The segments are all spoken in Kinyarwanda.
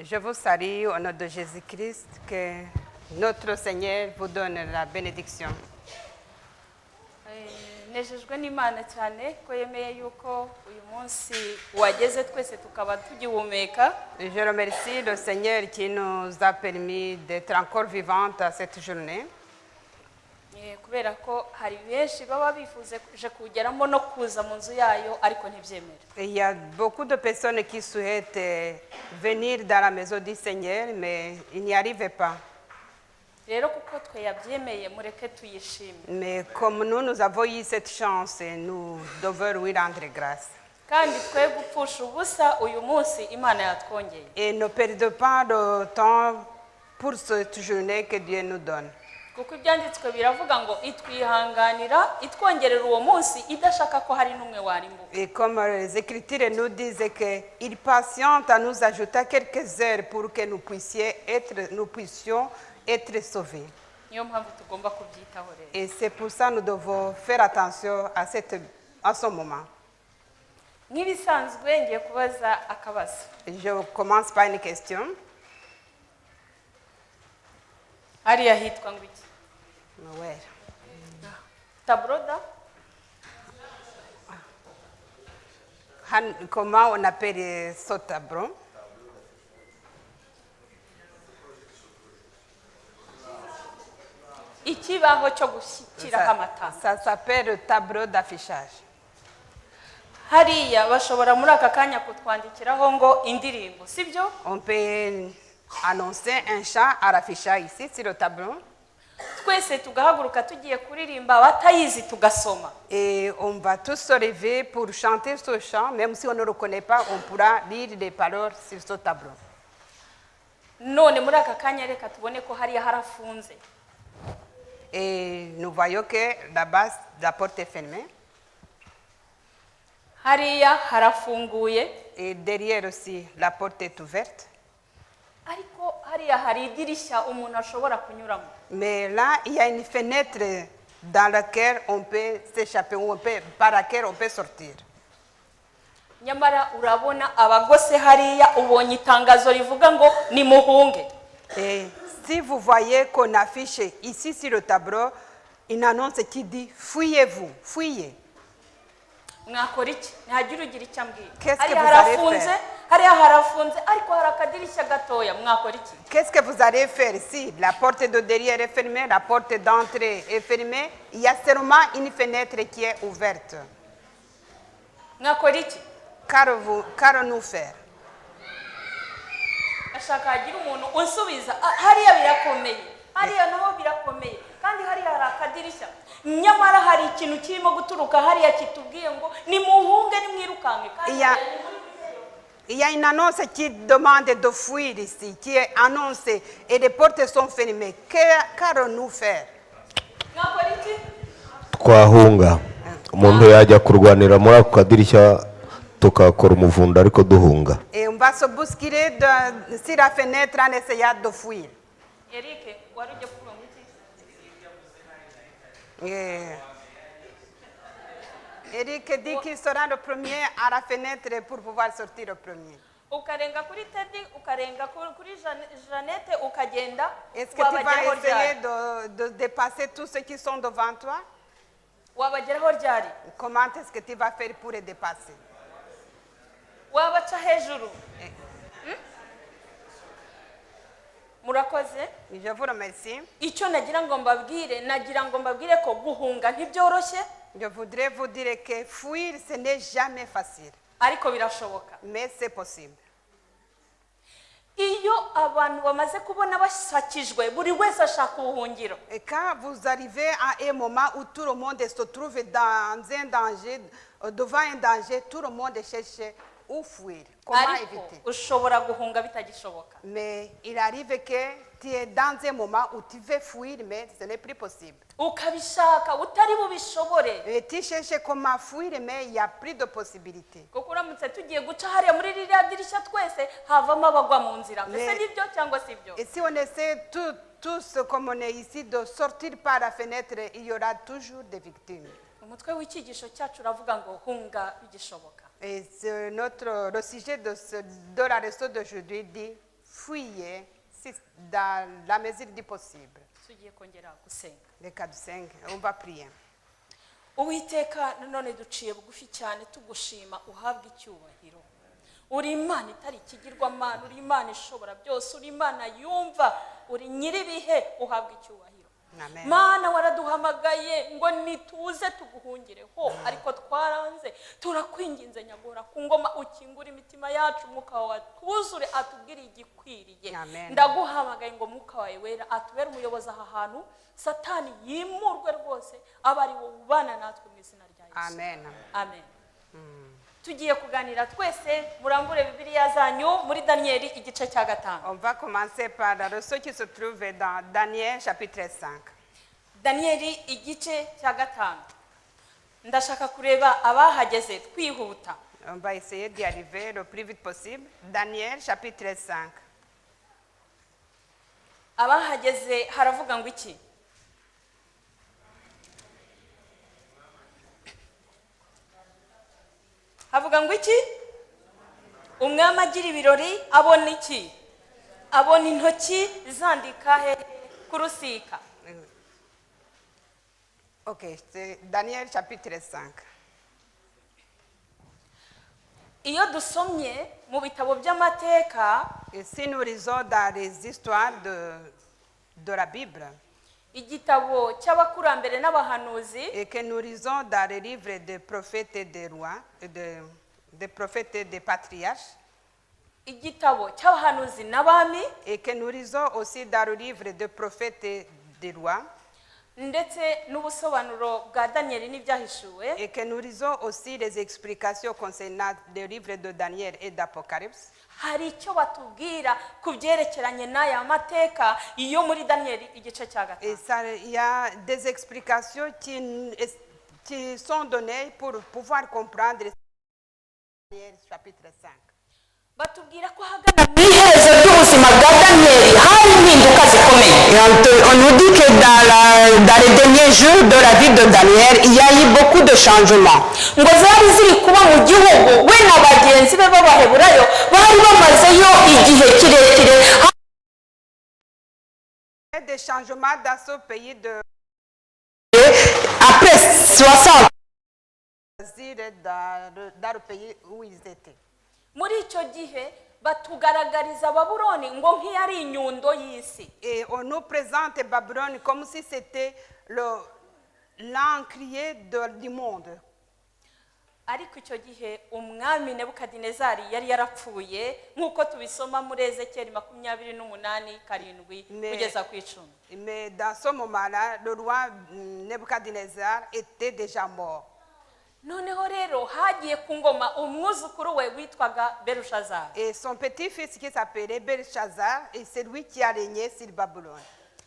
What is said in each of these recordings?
Je vous salue au nom de Jésus-Christ, que notre Seigneur vous donne la bénédiction. nejejwe n'Imana cyane ko yemeye yuko uyu munsi wageze twese tukaba tugihumeka. Je remercie le Seigneur qui nous a permis d'être encore vivantes à cette journée. Kubera ko hari benshi baba bifuje kugeramo no kuza mu nzu yayo ariko ntibyemera. Il y a beaucoup de personnes qui souhaitent venir dans la maison du Seigneur, mais ils n'y arrivent pas. Rero kuko twe yabyemeye mureke tuyishime. Mais comme nous avons eu cette chance, nous devons lui rendre grâce. Kandi twe gupfusha ubusa uyu munsi Imana yatwongeye. Et ne perdons pas de temps pour cette journée que Dieu nous donne. Kuko ibyanditswe biravuga ngo itwihanganira itwongerera uwo munsi idashaka ko hari numwe warimbuka. Et comme les Écritures nous disent qu'il patiente à nous ajouter quelques heures pour que nous puissions être sauvés. Niyo mpamvu tugomba kubyitaho rero. Et c'est pour ça que nous devons faire attention à ce moment. Nk'ibisanzwe ngiye kubaza akabazo. Je commence par une question. Hariya hitwa ngo iki? Ouais. Tabroda? Comment on appelle ce tableau? Ikibaho cyo gushyikiraho amatanga. Ça s'appelle le tableau d'affichage. Hariya bashobora muri aka kanya kutwandikiraho ngo indirimbo, sibyo? On peut annoncer un chant à l'affichage ici sur le tableau. Twese tugahaguruka tugiye kuririmba batayizi tugasoma. Et on va tous se lever pour chanter ce chant, même si on ne le connaît pas, on pourra lire les paroles sur ce tableau. None muri aka kanya reka tubone ko hariya harafunze. Et nous voyons que là-bas, la porte est fermée. Hariya harafunguye. Et derrière aussi, la porte est ouverte. Ariko hariya hari idirishya umuntu ashobora kunyuramo. Mais là, il y a une fenêtre dans laquelle on peut s'échapper, par laquelle on peut sortir. Nyamara urabona abagose hariya ubonye itangazo rivuga ngo ni muhunge. Et si vous voyez qu'on affiche ici sur le tableau une annonce qui dit fuyez-vous, fuyez. Mwakora iki? Ntihagira ugira icyo ambwira. Qu'est-ce que vous allez faire? Hariya harafunze ariko hari akadirishya gatoya mwakora iki? Qu'est-ce que vous allez faire si la porte de derrière est fermée, la porte d'entrée est fermée, il y a seulement une fenêtre qui est ouverte. Mwakora iki? Qu'allons-nous faire? Ashaka hagira umuntu unsubiza hariya birakomeye. Hariya naho birakomeye. Kandi hariya hari akadirishya. Nyamara hari ikintu kirimo guturuka hariya kitubwiye ngo ni muhunge ni mwirukanke. Il y a une annonce qui demande de fuir ici, qui est annoncée et les portes sont fermées. Qu'allons-nous faire? Twahunga. Umuntu yajya kurwanira muri ako kadirishya tukakora umuvunda ariko duhunga. Et on va se bousculer sur la fenêtre en essayant de fuir. Eric, wari ujye kuvuga ngo iki? Eric dit qu'il sera le premier à la fenêtre pour pouvoir sortir le premier. Ukarenga kuri Teddy, ukarenga kuri Jeannette, ukagenda. Est-ce que tu vas essayer de dépasser tous ceux qui sont devant toi? Wabageraho ryari? Comment est-ce que tu vas faire pour les dépasser? Wabaca hejuru. Murakoze. Je vous remercie. Icyo nagira ngo mbabwire ko guhunga ntibyoroshye. Je voudrais vous dire que fuir, ce n'est jamais facile. Ariko birashoboka. Mais c'est possible. Iyo abantu bamaze kubona basakijwe buri wese ashaka ubuhungiro. Et quand vous arrivez à un moment où tout le monde se trouve dans un danger, devant un danger, tout le monde cherche où fuir. Comment éviter? Ushobora guhunga bitagishoboka. Mais il arrive que tu es dans un moment où tu veux fuir, mais ce n'est plus possible. Ukabishaka utari bubishobore. Et tu cherches comment fuir, mais il n'y a plus de possibilités. Kuko uramutse tugiye guca hariya muri ririya dirishya twese havamo abagwa mu nzira. Mbese nibyo cyangwa sibyo? Et si on essaie tous, comme on est ici, de sortir par la fenêtre, il y aura toujours des victimes. umutwe w'icyigisho cyacu uravuga ngo hunga bigishoboka. Et le sujet de la leçon d'aujourd'hui dit fuyez dans la mesure du possible. tugiye kongera gusenga. Le 4-5, on va prier. Uwiteka none duciye bugufi cyane tugushima uhabwe icyubahiro. Uri Imana itari ikigirwamana, uri Imana ishobora byose, uri Imana yumva, uri nyiribihe, uhabwe icyubahiro. Amen. Mana waraduhamagaye ngo nituze tuguhungireho, ariko twaranze. Turakwinginze nyagora ku ngoma ukingura imitima yacu, umwuka wawe atwuzure atubwire igikwiriye. Amen. Ndaguhamagaye ngo umwuka wawe wera atubere umuyobozi aha hantu, Satani yimurwe rwose, aba ari wowe ubana natwe mu izina rya Yesu. Amen. Amen. Tugiye kuganira twese, murambure Bibiliya zanyu muri Danieli igice cya 5. On va commencer par la leçon qui se trouve dans Daniel chapitre 5. Danieli igice cya 5. Ndashaka kureba abahageze twihuta. On va essayer d'y arriver le plus vite possible. Daniel chapitre 5. Abahageze haravuga ngo iki? Havuga ngo iki? Umwami agira ibirori abona iki? Abona intoki zandika he ku rusika. Ok, c'est Daniel chapitre 5. Iyo dusomye mu bitabo by'amateka, Et si nous lisons dans les histoires de la Bible, igitabo cy'abakurambere n'abahanuzi, et que nous lisons dans les livres des prophètes et des rois, des prophètes et des patriarches, igitabo cy'abahanuzi n'abami, et que nous lisons aussi dans le livre des prophètes et des rois, ndetse n'ubusobanuro bwa Danieli n'ibyahishuwe, et que nous lisons aussi les explications concernant les livres de Daniel et d'Apocalypse, hari icyo batubwira ku byerekeranye n'aya mateka iyo muri Danieli igice cya 5. et ça, il y a des explications qui sont données pour pouvoir comprendre Daniel chapitre 5. Batubwira ko hagana mu iherezo ry'ubuzima bwa Danieli hari impinduka zikomeye. Et on nous dit que dans les derniers jours de la vie de Daniel, il y a eu beaucoup de changements. Ngo zari ziri kuba mu gihugu we na bagenzi be b'Abaheburayo bari bamazeyo igihe kirekire. Il y a des changements dans ce pays de Après 60 dans le pays où ils étaient. Muri icyo gihe batugaragariza Babuloni ngo nk'iyari inyundo y'isi. Et on nous présente Babylone comme si c'était l'encrier du monde. Ariko icyo gihe umwami Nebukadinezari yari yarapfuye nk'uko tubisoma muri Ezekiel 28:7 kugeza ku 10. Mais dans ce moment-là, le roi Nebuchadnezzar était déjà mort. Noneho rero hagiye ku ngoma umwuzukuru we witwaga Belushazari. Et son petit-fils qui s'appelait Belshazzar, et c'est lui qui a régné sur Babylone.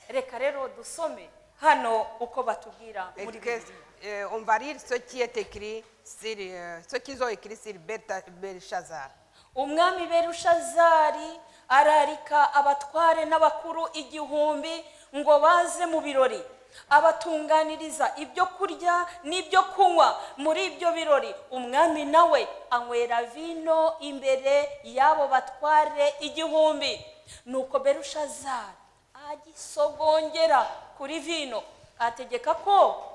Reka rero dusome hano uko batubwira Et muri que, Bibiliya. on va lire ce qui est écrit sur, ce qu'ils ont écrit sur Belshazzar. Umwami Belushazari ararika abatware n'abakuru 1000 ngo baze mu birori, abatunganiriza ibyo kurya n'ibyo kunywa muri ibyo birori. Umwami nawe anywera vino imbere y'abo batware 1000. Nuko Belushazari agisogongera kuri vino, ategeka ko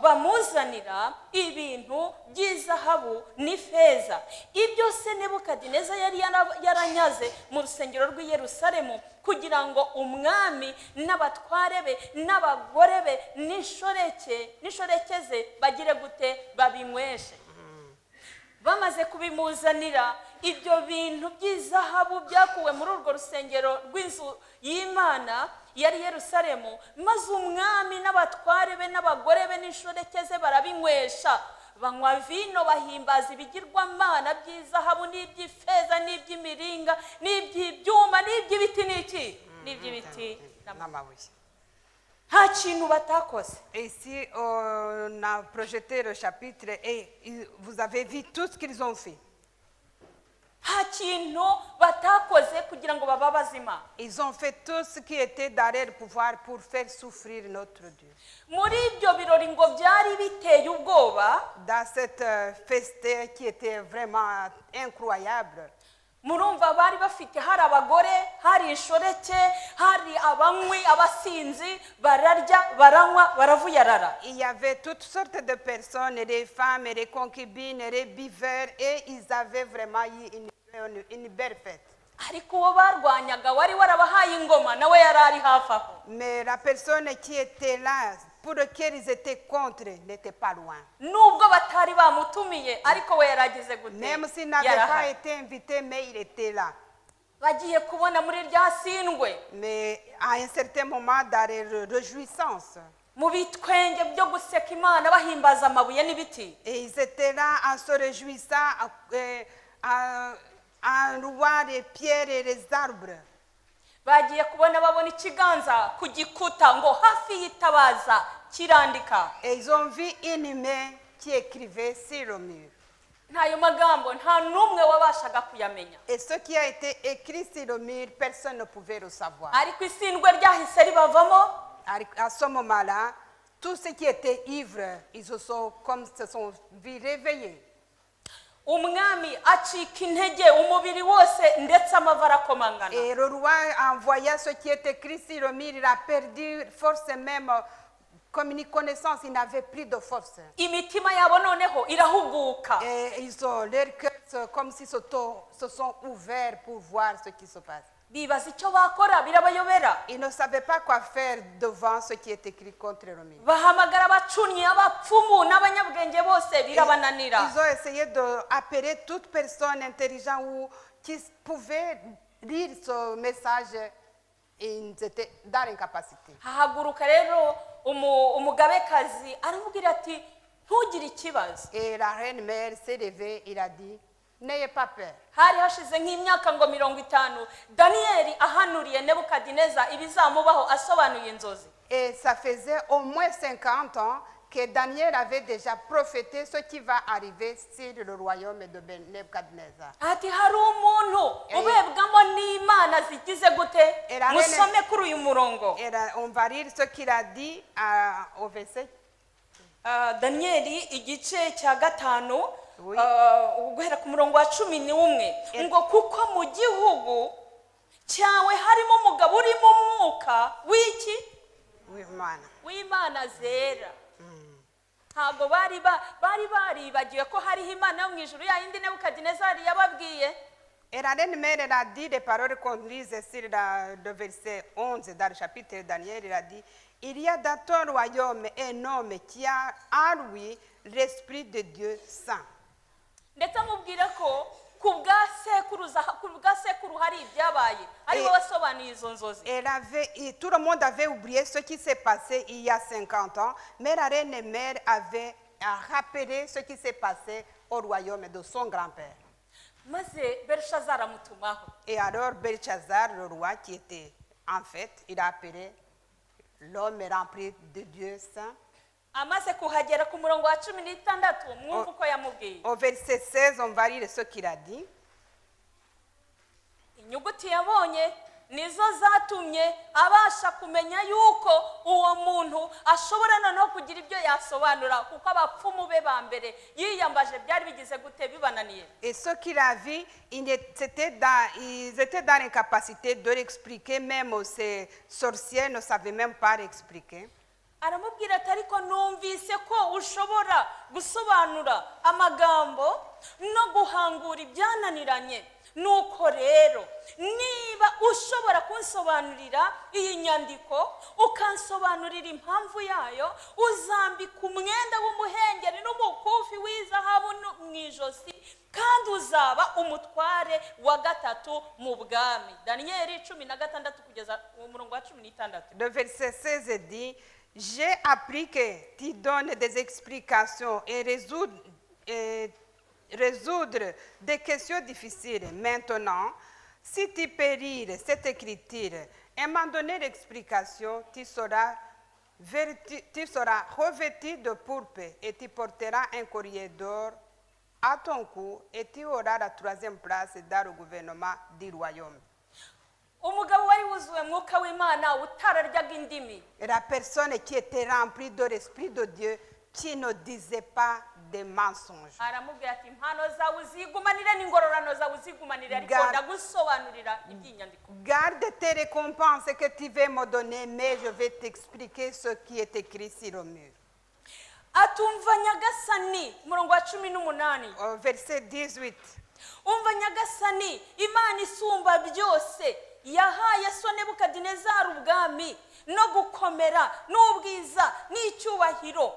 bamuzanira ibintu by'izahabu n'ifeza. Ibyo se Nebukadineza yari yaranyaze mu rusengero rw'i Yerusalemu, kugira ngo umwami n'abatware be n'abagore be n'inshoreke bagire gute babinyweshe. Bamaze kubimuzanira ibyo bintu by'izahabu byakuwe muri urwo rusengero rw'inzu y'Imana yari Yerusalemu, maze umwami n'abatware be n'abagore be n'inshoreke barabinywesha, banywa vino, bahimbaza ibigirwamana by'izahabu n'iby'ifeza n'iby'imiringa n'iby'ibyuma n'iby'ibiti n'iby'ibiti n'amabuye. Nta kintu batakoze. Et ici, on a projeté le chapitre et vous avez vu tout ce qu'ils ont fait. nta kintu batakoze kugira ngo bababaze Imana. Ils ont fait tout ce qui était dans leur pouvoir pour faire souffrir notre Dieu. Muri ibyo birori ngo byari biteye ubwoba, Dans cette fête qui était vraiment incroyable, murumva bari bafite hari abagore, hari inshoreke, hari abanywi, abasinzi, bararya, baranywa, baravuyarara. il y avait toutes sortes de personnes, des femmes, des concubines, des buveurs, et ils avaient vraiment eu une belle fête. Ariko uwo barwanyaga wari warabahaye ingoma nawe yari ari hafi aho. Mais la personne qui était là, pour laquelle ils étaient contre, n'était pas loin. Nubwo batari bamutumiye ariko we yaragize gute, Même s'il n'avait pas été invité, mais il était là. bagiye kubona muri rya sindwe, Mais à un certain moment, dans les réjouissances, mu bitwenge byo guseka Imana bahimbaza amabuye n'ibiti, et ils étaient là en se réjouissant, en louant les pierres et les arbres. bagiye kubona babona ikiganza ku gikuta ngo hafi y'itabaza kirandika. Et ils ont vu une main qui écrivait sur le mur. Ntayo magambo nta n'umwe wabashaga kuyamenya, Et ce qui a été écrit sur le mur, personne ne pouvait le savoir. ariko isindwe ryahise ribavamo. À ce moment-là, tous ceux qui étaient ivres, ils se sont vus réveillés. Umwami acika intege umubiri wose ndetse amava arakomangana. Et le roi, en voyant ce qui est écrit sur le mur, il a perdu force même, comme une connaissance, il n'avait plus de force. Imitima yabo noneho irahuguka. Et ils ont leur cœur comme s'ils se sont ouverts pour voir ce qui se passe. Bibaza icyo bakora birabayobera. Ils ne savaient pas quoi faire devant ce qui est écrit contre le mur. Bahamagara abacunyi, abapfumu n'abanyabwenge bose birabananira. Ils ont essayé d'appeler toute personne intelligente ou qui pouvait lire ce message et ils étaient dans l'incapacité. Hahaguruka rero umugabekazi aramubwira ati ntugire ikibazo. Et la reine mère s'est levée, il a dit, n'ayez pas peur. Hari hashize nk'imyaka ngo 50 Daniyeli ahanuriye Nebukadineza ibizamubaho asobanuye inzozi. Et ça faisait au moins 50 ans que Daniel avait déjà prophété ce qui va arriver sur le royaume de Nebuchadnezzar. Ati hari umuntu ubebwamo n'Imana zigize gute, musome kuri uyu murongo. Et là, on va lire ce qu'il a dit au verset. Daniyeli igice cya 5 Oui. guhera ku murongo wa 11 ngo kuko mu gihugu cyawe harimo umugabo uri mu mwuka w'iki w'Imana zera. Ntabwo bari baribagiwe ko hariho Imana yo mu ijuru ya yindi Nebukadinezari yababwiye. Et la reine mère elle a dit des paroles qu'on lise sur le verset 11 dans le chapitre de Daniel. Il a dit, il y a dans ton royaume un homme qui a en lui l'esprit de Dieu saint. Ndetse amubwira ko ku bwa sekuru hari ibyabaye aribo basobanuye izo nzozi. Et tout le monde avait oublié ce qui s'est passé il y a 50 ans, mais la reine mère avait rappelé ce qui s'est passé au royaume de son grand-père. Maze Belshazar amutumaho. Et alors Belshazzar, le roi qui était en fait, il a appelé l'homme rempli de Dieu saint. Amaze kuhagera ku murongo wa 16 mwumva uko yamubwiye. Au verset 16, on va lire ce qu'il a dit. Inyuguti yabonye nizo zatumye abasha kumenya yuko uwo muntu ashobora noneho kugira ibyo yasobanura kuko abapfumu be ba mbere yiyambaje byari bigize gute bibananiye. Et ce qu'il a vu, ils étaient dans l'incapacité de l'expliquer, même ces sorciers ne savaient même pas l'expliquer. Aramubwira ati ariko numvise ko ushobora gusobanura amagambo no guhangura ibyananiranye. Nuko rero niba ushobora kunsobanurira iyi nyandiko ukansobanurira impamvu yayo, uzambika umwenda w'umuhengeri n'umukufi w'izahabu mu ijosi kandi uzaba umutware wa 3 mu bwami. Daniyeli 16 kugeza umurongo wa 16. Le verset 16 dit, j'ai appris que tu donnes des explications et résoudre des questions difficiles. Maintenant, si tu peux lire cette écriture et m'en donner l'explication, tu seras revêtu de pourpre et tu porteras un collier d'or à ton coup, et tu auras la troisième place dans le gouvernement du royaume. umugabo wari wuzuye mwuka w'imana utararyaga indimi Et la personne qui était remplie de l'Esprit de Dieu, qui ne disait pas des mensonges. aramubwira ati impano zawe uzigumanire n'ingororano zawe uzigumanire ariko God. ndagusobanurira iby'inyandiko Garde tes récompenses que tu veux me donner, mais je vais t'expliquer ce qui est écrit sur le mur. atumva nyagasani umurongo wa 18 Au verset 18. umva nyagasani imana isumba byose yahaye so nebukadinezari ubwami no gukomera n'ubwiza n'icyubahiro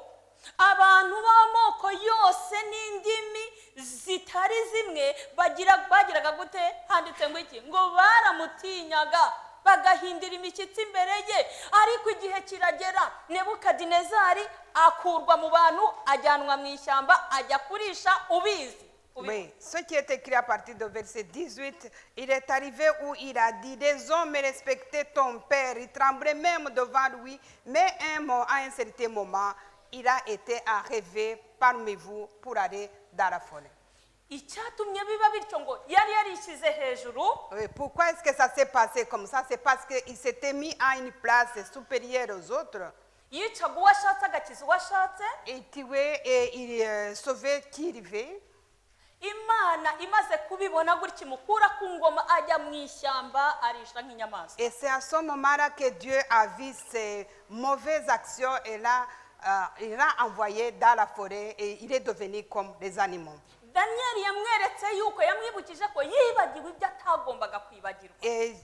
abantu b'amoko yose n'indimi zitari zimwe bagiraga gute handitse ngo iki ngo baramutinyaga bagahindira imishyitsi imbere ye ariko igihe kiragera nebukadinezari akurwa mu bantu ajyanwa mu ishyamba ajya kurisha ubizi. Oui, ce qui est écrit à partir du verset 18, il est arrivé où il a dit, des hommes respectaient ton père, ils tremblaient même devant lui, mais à un certain moment, il a été arrivé parmi vous pour aller dans la forêt. icyatumye biba bityo ngo yari yarishyize hejuru. Oui, pourquoi est-ce que ça s'est passé comme ça? C'est parce qu'il s'était mis à une place supérieure aux autres. yicaga uwo ashatse agakiza uwo ashatse. Il tuait et il sauvait qui il veut. imana imaze kubibona gutya imukura ku ngoma ajya mu ishyamba arisha nk'inyamaswa. Et c'est à ce moment-là que Dieu a vu ses mauvaises actions et là, il l'a envoyé dans la forêt et il est devenu comme les animaux. daniyeli yamweretse yuko yamwibukije ko yibagiwe ibyo atagombaga kwibagirwa. Et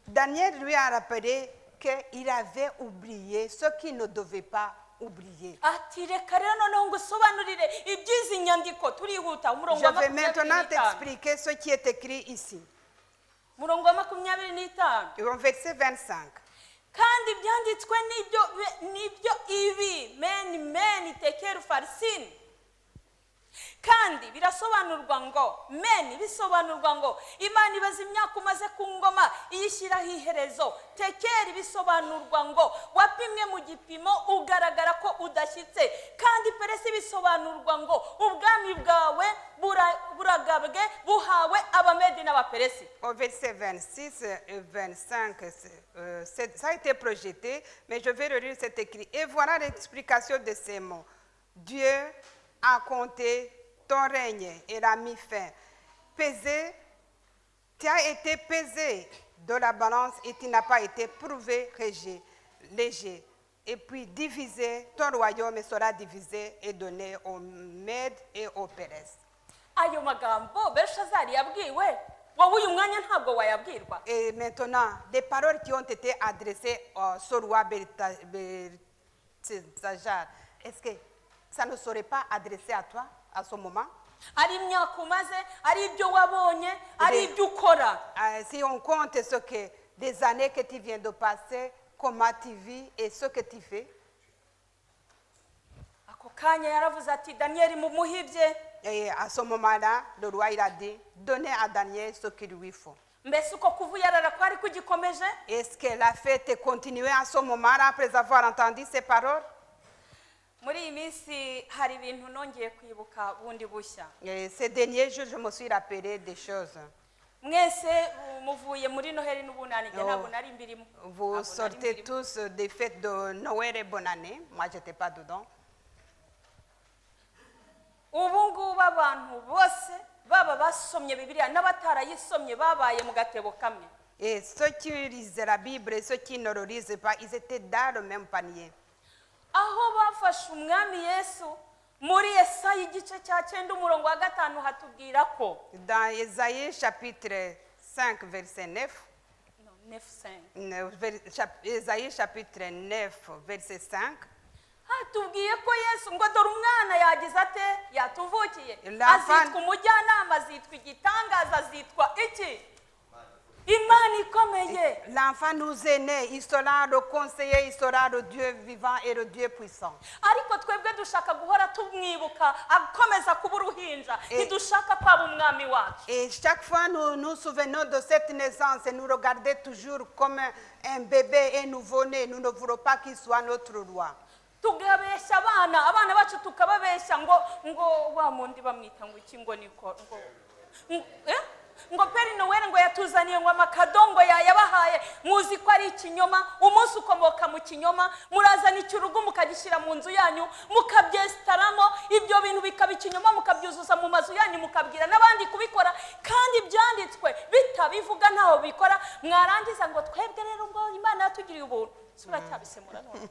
Daniel lui a rappelé qu'il avait oublié ce qu'il ne devait pas oublier. ati reka rero noneho ngo usobanurire iby'izi nyandiko turihuta umurongo Je wa vais maintenant 25 t'expliquer ce qui est écrit ici. umurongo wa 25 Au verset 25. kandi ibyanditswe nibyo ibi meni tekeru farisini kandi birasobanurwa ngo bisobanurwa ngo imana ibaza imyaka umaze ku ngoma iyishyiraho iherezo. tekeri bisobanurwa ngo wapimwe mu gipimo ugaragara ko udashyitse. kandi peresi bisobanurwa ngo ubwami bwawe buragabwe buhawe abamedi n'abaperesi. Au verset 26 et 25, ça a été projeté, mais je vais relire cet écrit. Et voilà l'explication de ces mots. Dieu a compté ton règne et l'a mis fin. Pesé, tu as été pesé de la balance et tu n'as pas été prouvé léger. Et puis divisé, ton royaume sera divisé et donné aux Mèdes et aux Pérès. ayo magambo Belshazari yabwiwe wowe uyu mwanya ntabwo wayabwirwa. Et maintenant, des paroles qui ont été adressées au roi Belteshazzar, est-ce que ça ne serait pas adressé à toi à ce moment? ari imyaka umaze ari ibyo wabonye ari ibyo ukora. Si on compte ce que des années que tu viens de passer, comment tu vis et ce que tu fais. ako kanya yaravuze ati daniyeli mumuhibye. Et à ce moment-là, le roi il a dit, donnez à Daniel ce qu'il lui faut. mbese uko kuvuyarara kwari kugikomeje. Est-ce que la fête continuait à ce moment-là après avoir entendu ces paroles? muri iyi minsi hari ibintu nongeye kwibuka bundi bushya. Et ces derniers jours, je me suis rappelé des choses. mwese muvuye muri noheli n'ubunani njye ntabwo nari mbirimo. Vous sortez tous des fêtes de Noël et bonne année. Moi, je n'étais pas dedans. ubu ngubu abantu bose baba basomye bibiliya n'abatarayisomye babaye mu gatebo kamwe. Et ceux qui lisent la Bible et ceux qui ne le lisent pas, ils étaient dans le même panier. aho bafashe umwami yesu muri Yesaya igice cya 9 umurongo wa 5 hatubwira ko Dans Ésaïe chapitre 5, verset 9, 9:5 Ésaïe chapitre 9, verset 5, hatubwiye ko yesu ngo dore umwana yagize ate yatuvukiye L'enfant- azitwa umujyanama azitwa igitangaza azitwa iki imana ikomeye. l'enfant nous est né, il sera le conseiller, il sera le Dieu vivant et le Dieu puissant. ariko twebwe dushaka guhora tumwibuka akomeza kuba uruhinja ntidushaka kwaba umwami wacu. Et chaque fois, nous nous souvenons de cette naissance et nous regardons toujours comme un bébé, un nouveau-né. Nous ne voulons pas qu'il soit notre roi. tugabeshya abana bacu tukababeshya ngo wa mundi bamwita ngo iki ngo niko ngo Père Noël ngo yatuzaniye ngo amakadongo yabahaye, muzi ko ari ikinyoma, umunsi ukomoka mu kinyoma, murazana icyurugu mukagishyira mu nzu yanyu mukabyesitaramo, ibyo bintu bikaba ikinyoma mukabyuzuza mu mazu yanyu mukabwira n'abandi kubikora, kandi byanditswe bitabivuga ntaho bikora, mwarangiza ngo twebwe rero ngo Imana yatugiriye ubuntu. Sura cyabisemura none.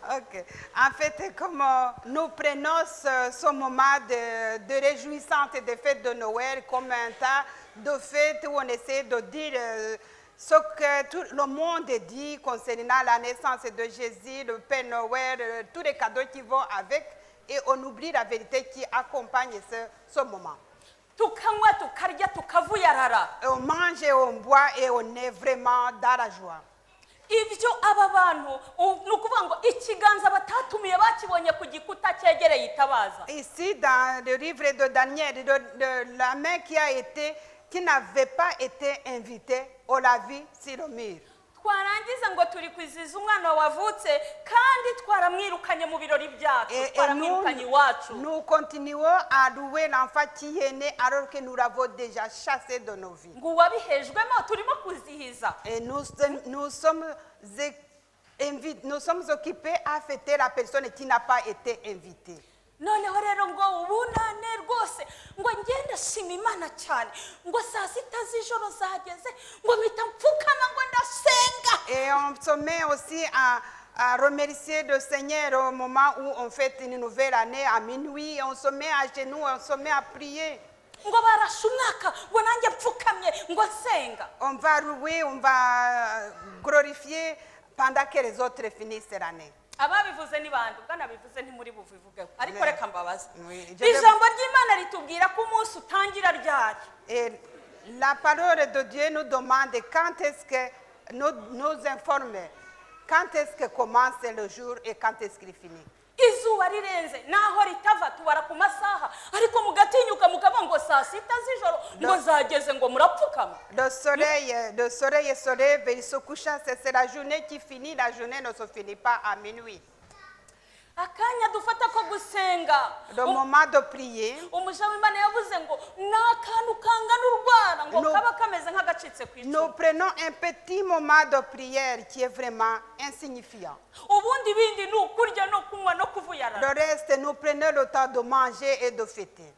Ok. En fait, comme nous prenons ce moment de réjouissance et de fête de Noël comme un temps de fête où on essaie de dire ce que tout le monde dit concernant la naissance de Jésus, le Père Noël, tous les cadeaux qui vont avec, et on oublie la vérité qui accompagne ce moment. Tukanywa tukarya tukavuyarara. Et on mange et on boit et on est vraiment dans la joie. Ibyo aba bantu nukuvuga ngo ikiganza batatumiye bakibonye ku gikuta cyegereye itabaza. Ici dans le livre de Daniel, la main qui n'avait pas été invitée, on l'a vu sur le mur. Twarangiza ngo turi kwiziza umwana wavutse kandi twaramwirukanye mu birori byacu, twaramwirukanye iwacu. Nous continuons à louer l'enfant qui est né alors que nous l'avons déjà chassé de nos vies. Ngo wabihejwemo turimo kuzihiza. Et nous sommes occupés à fêter la personne qui n'a pas été invitée. Noneho rero ngo ubunane rwose ngo ngenda shima Imana cyane ngo saa sita z'ijoro zageze ngo mpita mfukama ngo ndasenga. Et on se met aussi à remercier le Seigneur au moment où on fête une nouvelle année à minuit. On se met à genoux, on se met à prier. Ngo barashumaka ngo nanjye mfukamye ngo nsenga. On va louer, on va glorifier pendant que les autres finissent l'année. Ababivuze ni bande ubwanabivuze ntimuri buvivugeho ariko reka mbabaza. Ijambo ry'Imana ritubwira ko umunsi utangira ryari. Et la parole de Dieu nous demande quand est-ce que nous informe quand est-ce que commence le jour et quand est-ce qu'il finit. Izuba rirenze naho ritava tubara ku masaha ariko mugatinyuka mukaba ngo saa sita z'ijoro ngo zageze ngo murapfukama. Le soleil se lève, il se couche, c'est la journée qui finit, la journée ne se finit pas à minuit. Akanya dufata ko gusenga. Le moment de prier. Umuja w'Imana yavuze ngo nakantu kangana urwara ngo kaba kameze nk'agacitse ku icumu. Nous prenons un petit moment de prière qui est vraiment insignifiant. Ubundi bindi ni ukurya no kunywa no kuvuyarara. Le reste, nous prenons le temps de manger et de fêter.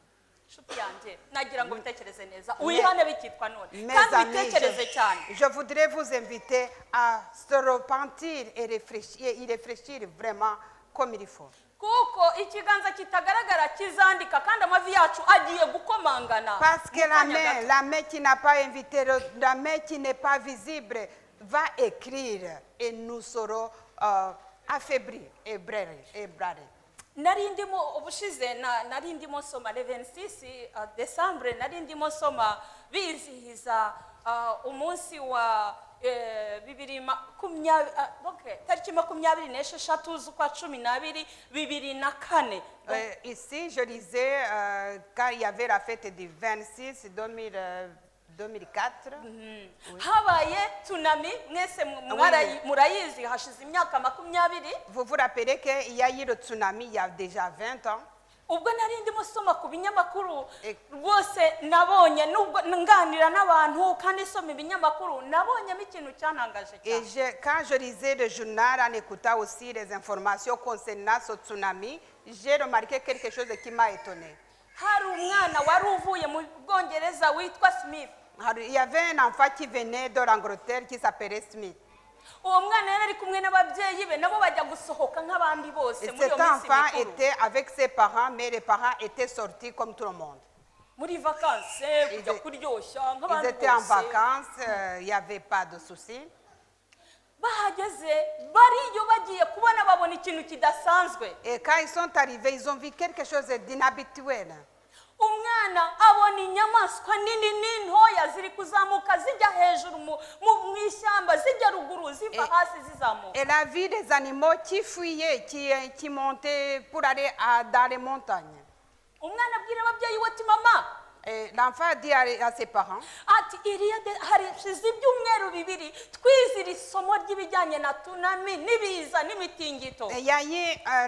Nshuti yanjye nagira ngo bitekereze neza uyihane bikitwa none Mes kandi amis, bitekereze cyane. je voudrais vous inviter à se repentir et réfléchir vraiment comme il faut. Kuko ikiganza kitagaragara kizandika kandi amavi yacu agiye gukomangana. Parce que la main qui n'a pas invité, la main qui n'est pas visible va écrire et nous serons affaiblis et bradés. Nari ndimo ubushize nari ndimo soma le 26 Décembre nari ndimo soma bizihiza umunsi wa tariki 26 z'ukwa 12 2004. Ici, je lisais quand il y avait la fête du 26 2004. Habaye tsunami mwese murayizi hashize imyaka 20. Vous vous rappelez qu'il y a eu le tsunami il y a déjà 20 ans. Ubwo nari ndimo soma ku binyamakuru rwose nabonye nubwo nganira n'abantu kandi soma ibinyamakuru nabonyemo ikintu cyantangaje cyane. Et quand je lisais le journal en écoutant aussi les informations concernant ce tsunami, j'ai remarqué quelque chose qui m'a étonné. Hari umwana wari uvuye mu Bwongereza witwa Smith. Il y avait un enfant qui venait de l'Angleterre qui s'appelait Smith. Uwo mwana yari kumwe n'ababyeyi be nabo bajya gusohoka nk'abandi bose muri Cet iyo minsi enfant mikuru. était avec ses parents, mais les parents étaient sortis comme tout le monde. Muri vacances kujya kuryoshya Ils nk'abandi étaient en bose. vacances, il n'y avait pas de soucis. Bahageze bariyo bagiye kubona babona ikintu kidasanzwe. Et quand ils sont arrivés, ils ont vu quelque chose d'inhabituel. Umwana abona inyamaswa nini n'intoya ziri kuzamuka zijya hejuru mu ishyamba zijya ruguru ziva hasi zizamuka. Et la vie des animaux qui fuyaient, qui montaient pour aller dans les montagnes. Umwana abwira ababyeyi we ati mama Et l'enfant dit à ses parents, ati hashize ibyumweru bibiri twizira isomo ry'ibijyanye na tsunami n'ibiza n'imitingito. et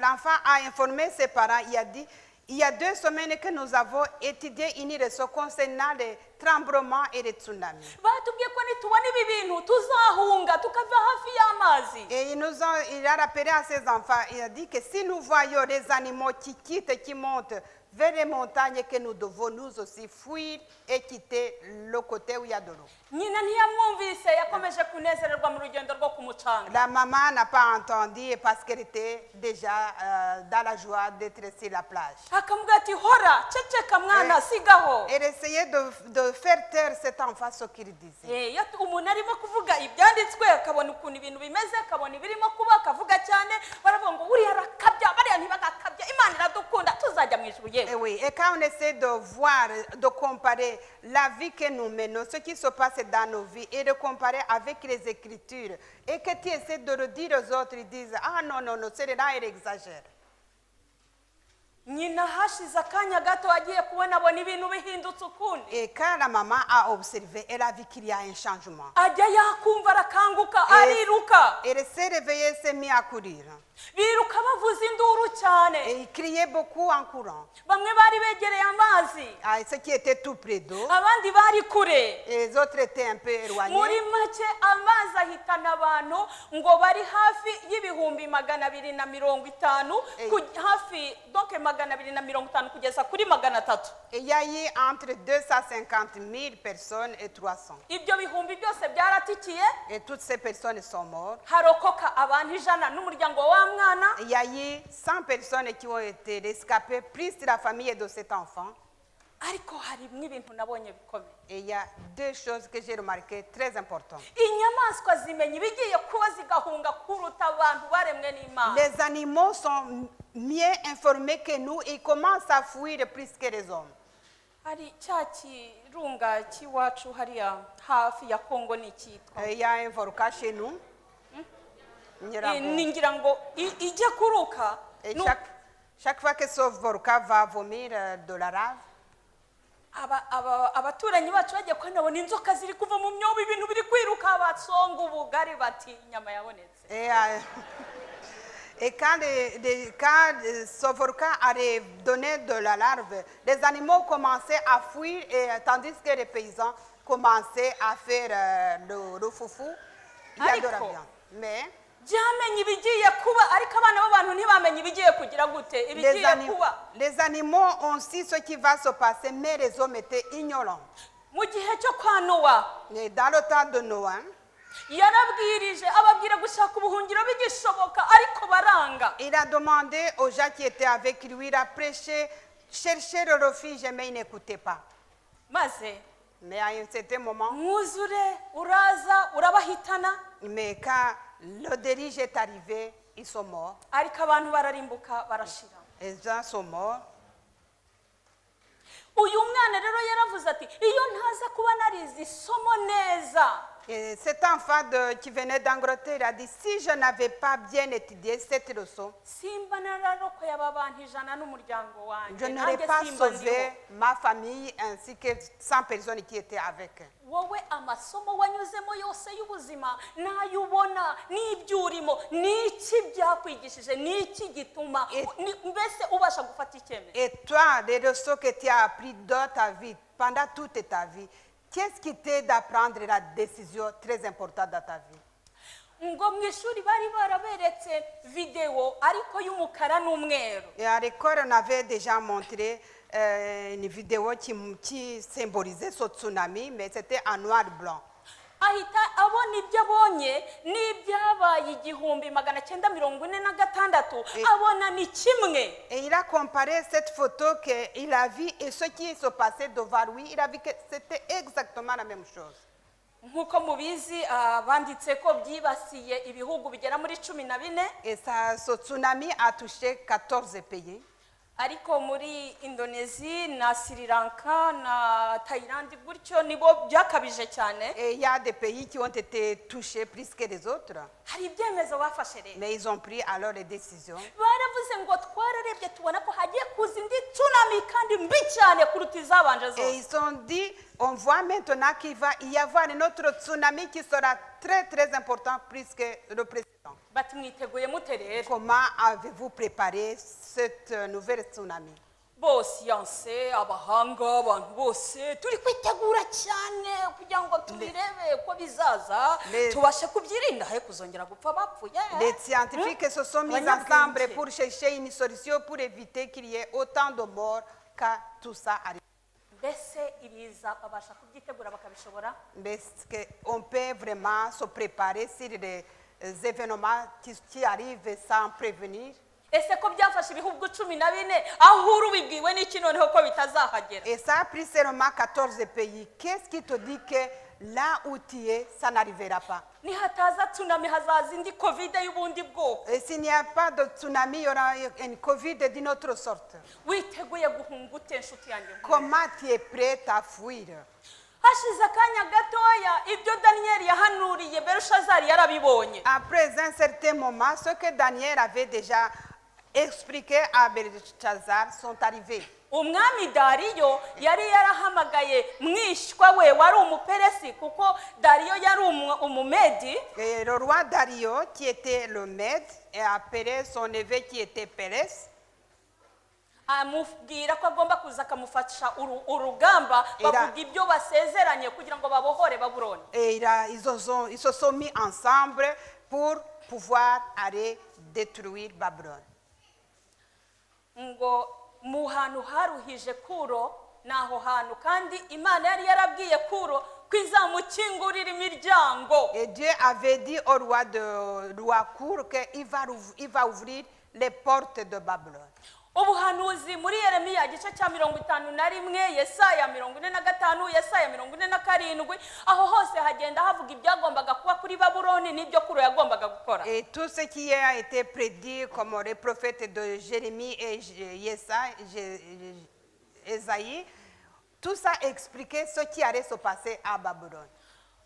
l'enfant a informé ses parents, il a dit, il y a 2 semaines que nous avons étudié une leçon concernant les tremblements et les tsunamis. batubwiye ko nitubona ibi bintu tuzahunga tukava hafi y'amazi. Et il a rappelé à ses enfants, il a dit que si nous voyons les animaux qui quittent, qui montent vers les montagnes, que nous devons nous aussi fuir et quitter le côté où il y a de l'eau. nyina ntiyamwumvise yakomeje kunezererwa mu rugendo rwo ku mucanga. La maman n'a pas entendu parce qu'elle était déjà dans la joie d'être sur la plage. akamubwira ati hora ceceka mwana sigaho. Elle essayait de faire taire cet enfant ce qu'il disait. iyo umuntu arimo kuvuga ibyanditswe akabona ukuntu ibintu bimeze akabona ibirimo kuba akavuga cyane baravuga ngo uriya arakabya bariya ntibagakabya imana iradukunda tuzajya mu ijuru yewe. Et oui, et quand on essaie de voir, de comparer la vie que nous menons, ce qui se passe dans nos vies, et de comparer avec les Écritures, et que tu essaies de le dire aux autres, ils disent, ah non, non, non, celui-là, il exagère. nyina hashize akanya gato agiye kubona abona ibintu bihindutse ukundi. Et quand la maman a observé, elle a vu qu'il y a un changement. ajya yakumva arakanguka ariruka. Elle s'est réveillée, s'est mise à courir. biruka bavuza induru cyane. Et il criait beaucoup en courant. bamwe bari begereye amazi Ah, ceux qui étaient tout près d'eau, abandi bari kure. et les autres étaient un peu éloignés. muri make amazi ahitana abantu ngo bari hafi y'ibihumbi 250 hafi donc 250 kugeza kuri 300. Et il y a eu entre 250 000 personnes et 300. ibyo bihumbi byose byaratikiye. Et toutes ces personnes sont mortes. harokoka abantu 100 n'umuryango wa mwana. Il y a eu 100 personnes qui ont été rescapées, plus de la famille de cet enfant. ariko harimo ibintu nabonye bikomeye. Et il y a 2 choses que j'ai remarquées très importantes. inyamaswa zimenya ibigiye kuba zigahunga kuruta abantu baremwe n'Imana. Les animaux sont mieux informés que nous et commencent à fuir plus que les hommes. hari cya kirunga cy'iwacu hariya hafi ya Kongo n'icyitwa. Il y a un volcan chez nous. Nyiragongo. ningira ngo ijya kuruka. Et chaque fois que ce volcan va vomir de la lave, abaturanyi bacu bagiye kubona inzoka ziri kuva mu myobo ibintu biri kwiruka batsonga ubugari bati inyama yabonetse. et quand ce volcan allait donner de la larve, les animaux commençaient à fuir, tandis que les paysans commençaient à faire le foufou. Il y a de la viande. Mais byamenye ibigiye kuba ariko abana b'abantu ntibamenye ibigiye kugira gute ibigiye kuba. les animaux ont su ce qui va se passer, mais les hommes étaient ignorants. mu gihe cyo kwa Nowa Dans le temps de Noah, yarabwirije ababwira gushaka ubuhungiro bigishoboka ariko baranga. il a demandé aux gens qui étaient avec lui, il a prêché, chercher le refuge, mais ils n'écoutaient pas. maze Mais à un certain moment, mwuzure uraza urabahitana mais quand le déluge est arrivé, ils sont morts. ariko abantu bararimbuka barashira. Les gens sont morts. uyu mwana rero yaravuze ati iyo ntaza kuba narizi isomo neza. Et cet enfant qui venait d'Angleterre a dit, si je n'avais pas bien étudié cette leçon, simba nararokoye aba bantu 100 n'umuryango wanjye. je n'aurais pas sauvé ma famille ainsi que 100 personnes qui étaient avec. wowe amasomo wanyuzemo yose y'ubuzima nayubona n'ibyurimo n'iki byakwigishije n'iki gituma mbese ubasha gufata icyemezo. Et toi, les leçons que tu as apprises dans ta vie, pendant toute ta vie, qu'est-ce qui t'aide d'apprendre la décision très importante dans ta vie? ngo mu ishuri bari baraberetse video ariko y'umukara n'umweru. Et à l'école, on avait déjà montré une vidéo qui symbolisait ce tsunami, mais c'était en noir et blanc. ahita abona ibyo abonye n'ibyabaye 1946 abona ni kimwe. Et il a comparé cette photo qu'il a vue et ce qui se passait devant lui. Il a vu que c'était exactement la même chose. nkuko mubizi banditse ko byibasiye ibihugu bigera muri 14. Et ça, ce tsunami a touché 14 pays. ariko muri Indonesia na Sri Lanka na Thailand gutyo nibo byakabije cyane. Et il y a des pays qui ont été touchés plus que les autres. hari ibyemezo bafashe rero. Mais ils ont pris alors les décisions. baravuze ngo twararebye tubona ko hagiye kuza indi tsunami kandi mbi cyane kuruta izabanje Et zose. ils ont dit, on voit maintenant qu'il va y avoir un autre tsunami qui sera très très important plus que le précédent. Bati mwiteguye mute rero? Comment avez-vous préparé cette nouvelle tsunami? Bo siyanse, abahanga, abantu bose turi kwitegura cyane kugira ngo tubirebe ko bizaza Les- tubashe kubyirinda he kuzongera gupfa bapfuye. Les scientifiques se sont mis Abanyabwenge. ensemble pour chercher une solution pour éviter qu'il y ait autant de morts quand tout ça arrive. Mbese ibiza babasha kubyitegura bakabishobora? Mais on peut vraiment se préparer sur les événements qui arrivent sans prévenir. Ese ko byafashe ibihugu 14 aho urubibwiwe n'iki noneho ko bitazahagera? Et ça a pris seulement 14 pays. Qu'est-ce qui te dit que là où tu es, ça n'arrivera pas? Nihataza tsunami hazaza indi covid y'ubundi bwoko. Et s'il n'y a pas de tsunami, il y aura une Covid d'une autre sorte. Witeguye guhunga ute nshuti yanjye? Comment tu es prête à fuir? Hashize akanya gatoya ibyo Daniel yahanuriye Belushazari yarabibonye. Après un certain moment, ce que Daniel avait déjà expliqué à Belshazzar sont arrivés. Umwami Dariyo yari yarahamagaye mwishywa we wari umuperesi kuko Dariyo yari umumedi. Et le roi Dario, qui était le Mède, a appelé son neveu qui était Pérès. Amubwira ko agomba kuza akamufasha urugamba bavuga ibyo basezeranye kugira ngo babohore Babuloni. Et ils se sont mis ensemble pour pouvoir aller détruire Babylone. Ngo mu hantu haruhije Kuro naho hantu kandi Imana yari yarabwiye Kuro kwizamukingurira imiryango. Et Dieu avait dit au roi Kour qu'il va ouvrir les portes de Babylone. Ubuhanuzi muri Yeremiya gice cya 51, Yesaya 45, Yesaya 47, aho hose hagenda havuga ibyagombaga kuba kuri Babuloni n'ibyo Kuro yagombaga gukora. Et tout ce qui a été prédit comme les prophètes de Jérémie et Esaïe, tout ça expliquait ce qui allait se passer à Babylone.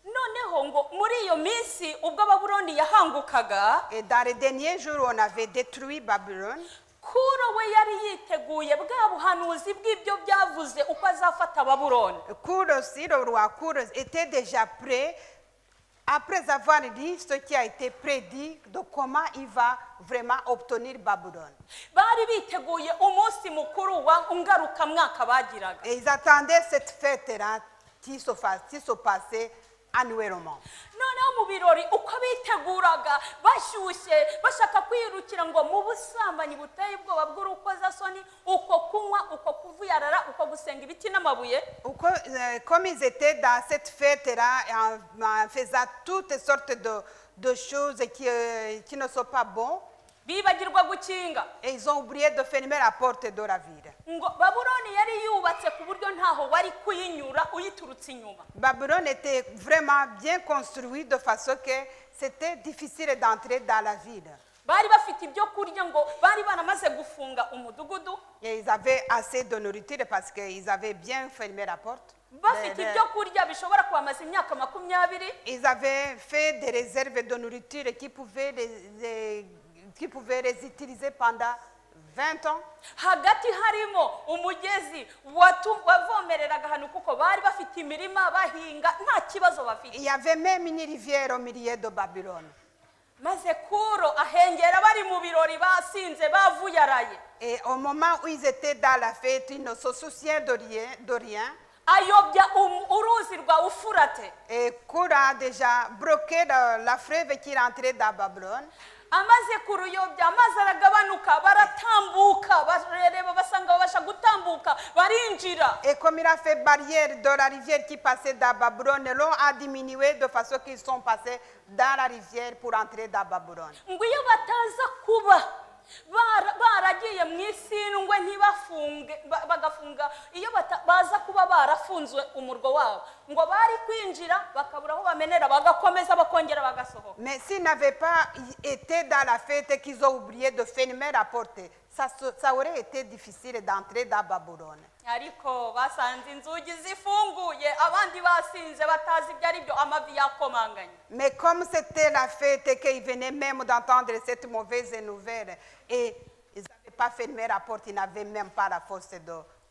Noneho ngo muri iyo minsi ubwo Babuloni yahangukaga, Et dans les derniers jours, on avait détruit Babylone. Kuro we yari yiteguye bwa buhanuzi bw'ibyo byavuze uko azafata Babuloni. Kour aussi, le roi Kour était déjà prêt, après avoir dit ce qui a été prédit, de comment il va vraiment obtenir Babylone. Bari biteguye umunsi mukuru wa ngaruka mwaka bagiraga. Et ils attendaient cette fête-là qui se passait annuellement. Noneho mu birori uko biteguraga bashyushye bashaka kwirukira ngo mu busambanyi buteye ubwoba bw'urukozasoni, uko kunywa, uko kuvuyarara, uko gusenga ibiti n'amabuye. Comme ils étaient dans cette fête-là, en faisant toutes sortes de choses qui ne sont pas bonnes, Bibagirwa gukinga. et ils ont oublié de fermer la porte de la ville. Ngo Babuloni yari yubatse ku buryo ntaho wari kuyinyura uyiturutse inyuma. Babylone était vraiment bien construit de façon que c'était difficile d'entrer dans la ville. Bari bafite ibyo kurya ngo bari banamaze gufunga umudugudu. Et ils avaient assez de nourriture parce qu'ils avaient bien fermé la porte. Bafite ibyo kurya bishobora kwamaza imyaka 20. Ils avaient fait des réserves de nourriture qui pouvaient les utiliser pendant 20 ans. Hagati harimo umugezi wavomereraga ahantu kuko bari bafite imirima bahinga nta kibazo bafite. Il y avait même une rivière au milieu de Babylone. Maze Kuro ahengera bari mu birori basinze bavuyaraye. Et au moment où ils étaient dans la fête, ils ne se souciaient de rien. Ayobya uruzi rwa Ufurate. Et Kour a déjà bloqué la fleuve qui rentrait dans Babylone. Amaze kuruyobya amazi aragabanuka baratambuka bareba basanga babasha gutambuka barinjira. Et comme il a fait barrière de la rivière qui passait dans Babylone, l'eau a diminué de façon qu'ils sont passés dans la rivière pour entrer dans Babylone. Ngo iyo bataza kuba baragiye mu isindwe ntibafunge bagafunga, iyo baza kuba barafunzwe umurwa wabo ngo bari kwinjira bakabura aho bamenera bagakomeza bakongera bagasohoka. Mais s'ils n'avaient pas été dans la fête, qu'ils ont oublié de fermer la porte, ça aurait été difficile d'entrer dans Babylone. Ariko basanze inzugi zifunguye abandi basinze batazi ibyo ari byo amavi yakomanganye. Mais comme c'était la fête qu'ils venaient même d'entendre cette mauvaise nouvelle et ils n'avaient pas fermé la porte, ils n'avaient même pas la force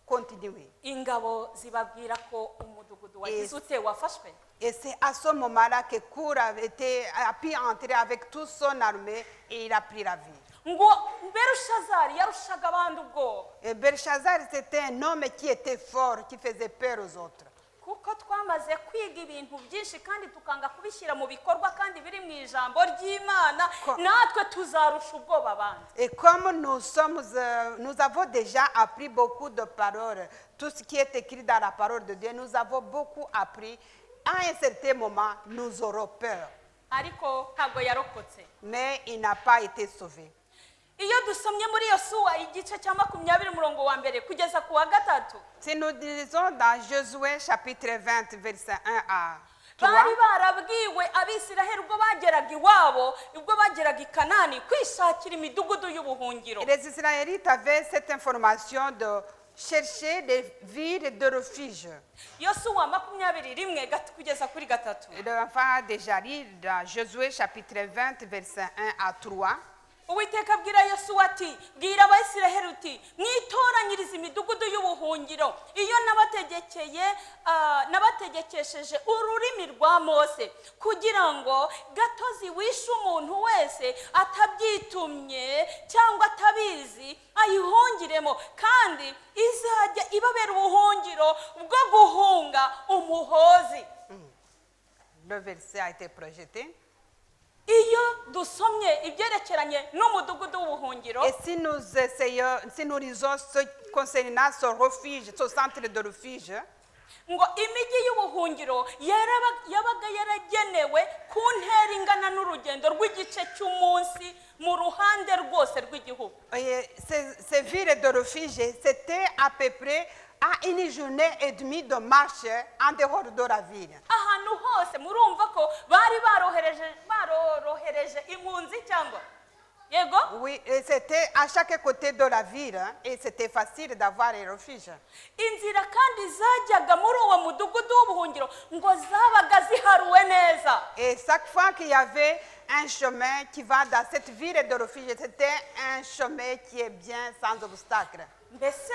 continuer. ingabo zibabwira ko umudugudu wagize ute wafashwe. Et c'est à ce moment-là que Kour a pu entrer avec toute son armée et il a pris la ville. ngo Berushazari yarushaga abandi ubwoba. Et Belshazzar, c'était un homme qui était fort, qui faisait peur aux autres. kuko twamaze kwiga ibintu byinshi kandi tukanga kubishyira mu bikorwa kandi biri mu ijambo ry'Imana, natwe tuzarusha ubwoba abandi. Et comme nous avons déjà appris beaucoup de paroles, tout ce qui est écrit dans la parole de Dieu, nous avons beaucoup appris. À un certain moment, nous aurons peur. ariko ntabwo yarokotse. Mais il n'a pas été sauvé. iyo dusomye muri Yosuwa igice cya 20 umurongo wa mbere kugeza ku wa 3, Si nous lisons dans Josué chapitre 20, verset 1 à 3, bari barabwiwe Abisiraheli ubwo bageraga iwabo, ubwo bageraga i Kanani kwishakira imidugudu y'ubuhungiro. les Israélites avaient cette information de chercher des villes de refuge. Yosuwa 21 kugeza kuri 3. Et on va déjà lire dans Josué chapitre 20, verset 1 à 3. Uwiteka abwira Yosuwa ati bwira Abisiraheli uti mwitoranyirize imidugudu y'ubuhungiro iyo nabategekesheje ururimi rwa Mose kugira ngo gatozi wishe umuntu wese atabyitumye cyangwa atabizi ayihungiremo kandi izajya ibabera ubuhungiro bwo guhunga umuhozi. Le verset a été projeté. iyo dusomye ibyerekeranye n'umudugudu w'ubuhungiro, Et si nous essayons, si nous lisons ce concernant ce refuge, ce centre de refuge, ngo imijyi y'ubuhungiro yabaga yaragenewe ku ntera ingana n'urugendo rw'igice cy'umunsi mu ruhande rwose rw'igihugu. ces villes de refuge, c'était à peu près à une journée et demie de marche en dehors de la ville. ahantu hose murumva ko bari barorohereje impunzi cyangwa yego. Oui, et c'était à chaque côté de la ville hein, et c'était facile d'avoir les refuges. inzira kandi zajyaga muri uwo mudugudu w'ubuhungiro ngo zabaga ziharuwe neza. Et chaque fois qu'il y avait un chemin qui va dans cette ville de refuge, c'était un chemin qui est bien sans obstacle. mbese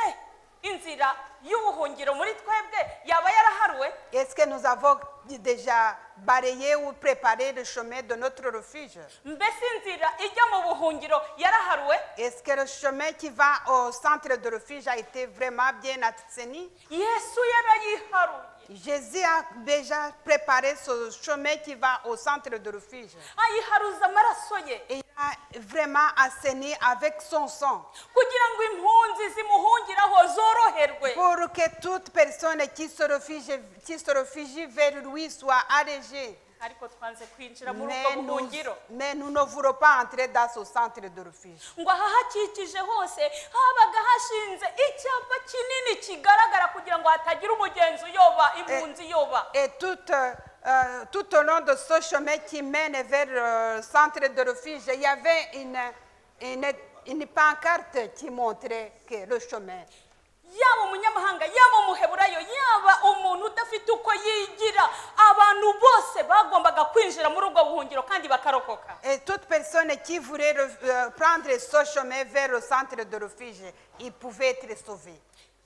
inzira y'ubuhungiro muri twebwe yaba yaraharuwe? Est-ce que nous avons déjà balayé ou préparé le chemin de notre refuge? mbese inzira ijya mu buhungiro yaraharuwe? Est-ce que le chemin qui va au centre de refuge a été vraiment bien assaini? Yesu yarayiharuye. Jésus a déjà préparé ce chemin qui va au centre de refuge. ayiharuza amaraso ye Et il a vraiment assaini avec son sang kugira ngo impunzi zimuhungiraho zoroherwe. pour que toute personne qui se réfugie vers lui soit allégée. ariko twanze kwinjira muri ubwo buhungiro. Mais nous ne voulons pas entrer dans ce centre de refuge. ngo ahahakikije hose habaga hashinze icyapa kinini kigaragara kugira ngo hatagira umugenzi uyoba impunzi yoba. Et tout au long de ce chemin qui mène vers le centre de refuge, il y avait une pancarte qui montrait que le chemin. yaba umunyamahanga yaba umuheburayo yaba umuntu udafite uko yigira, abantu bose bagombaga kwinjira muri ubwo buhungiro kandi bakarokoka. Et toute personne qui voulait prendre ce chemin vers le centre de refuge, il pouvait être sauvé.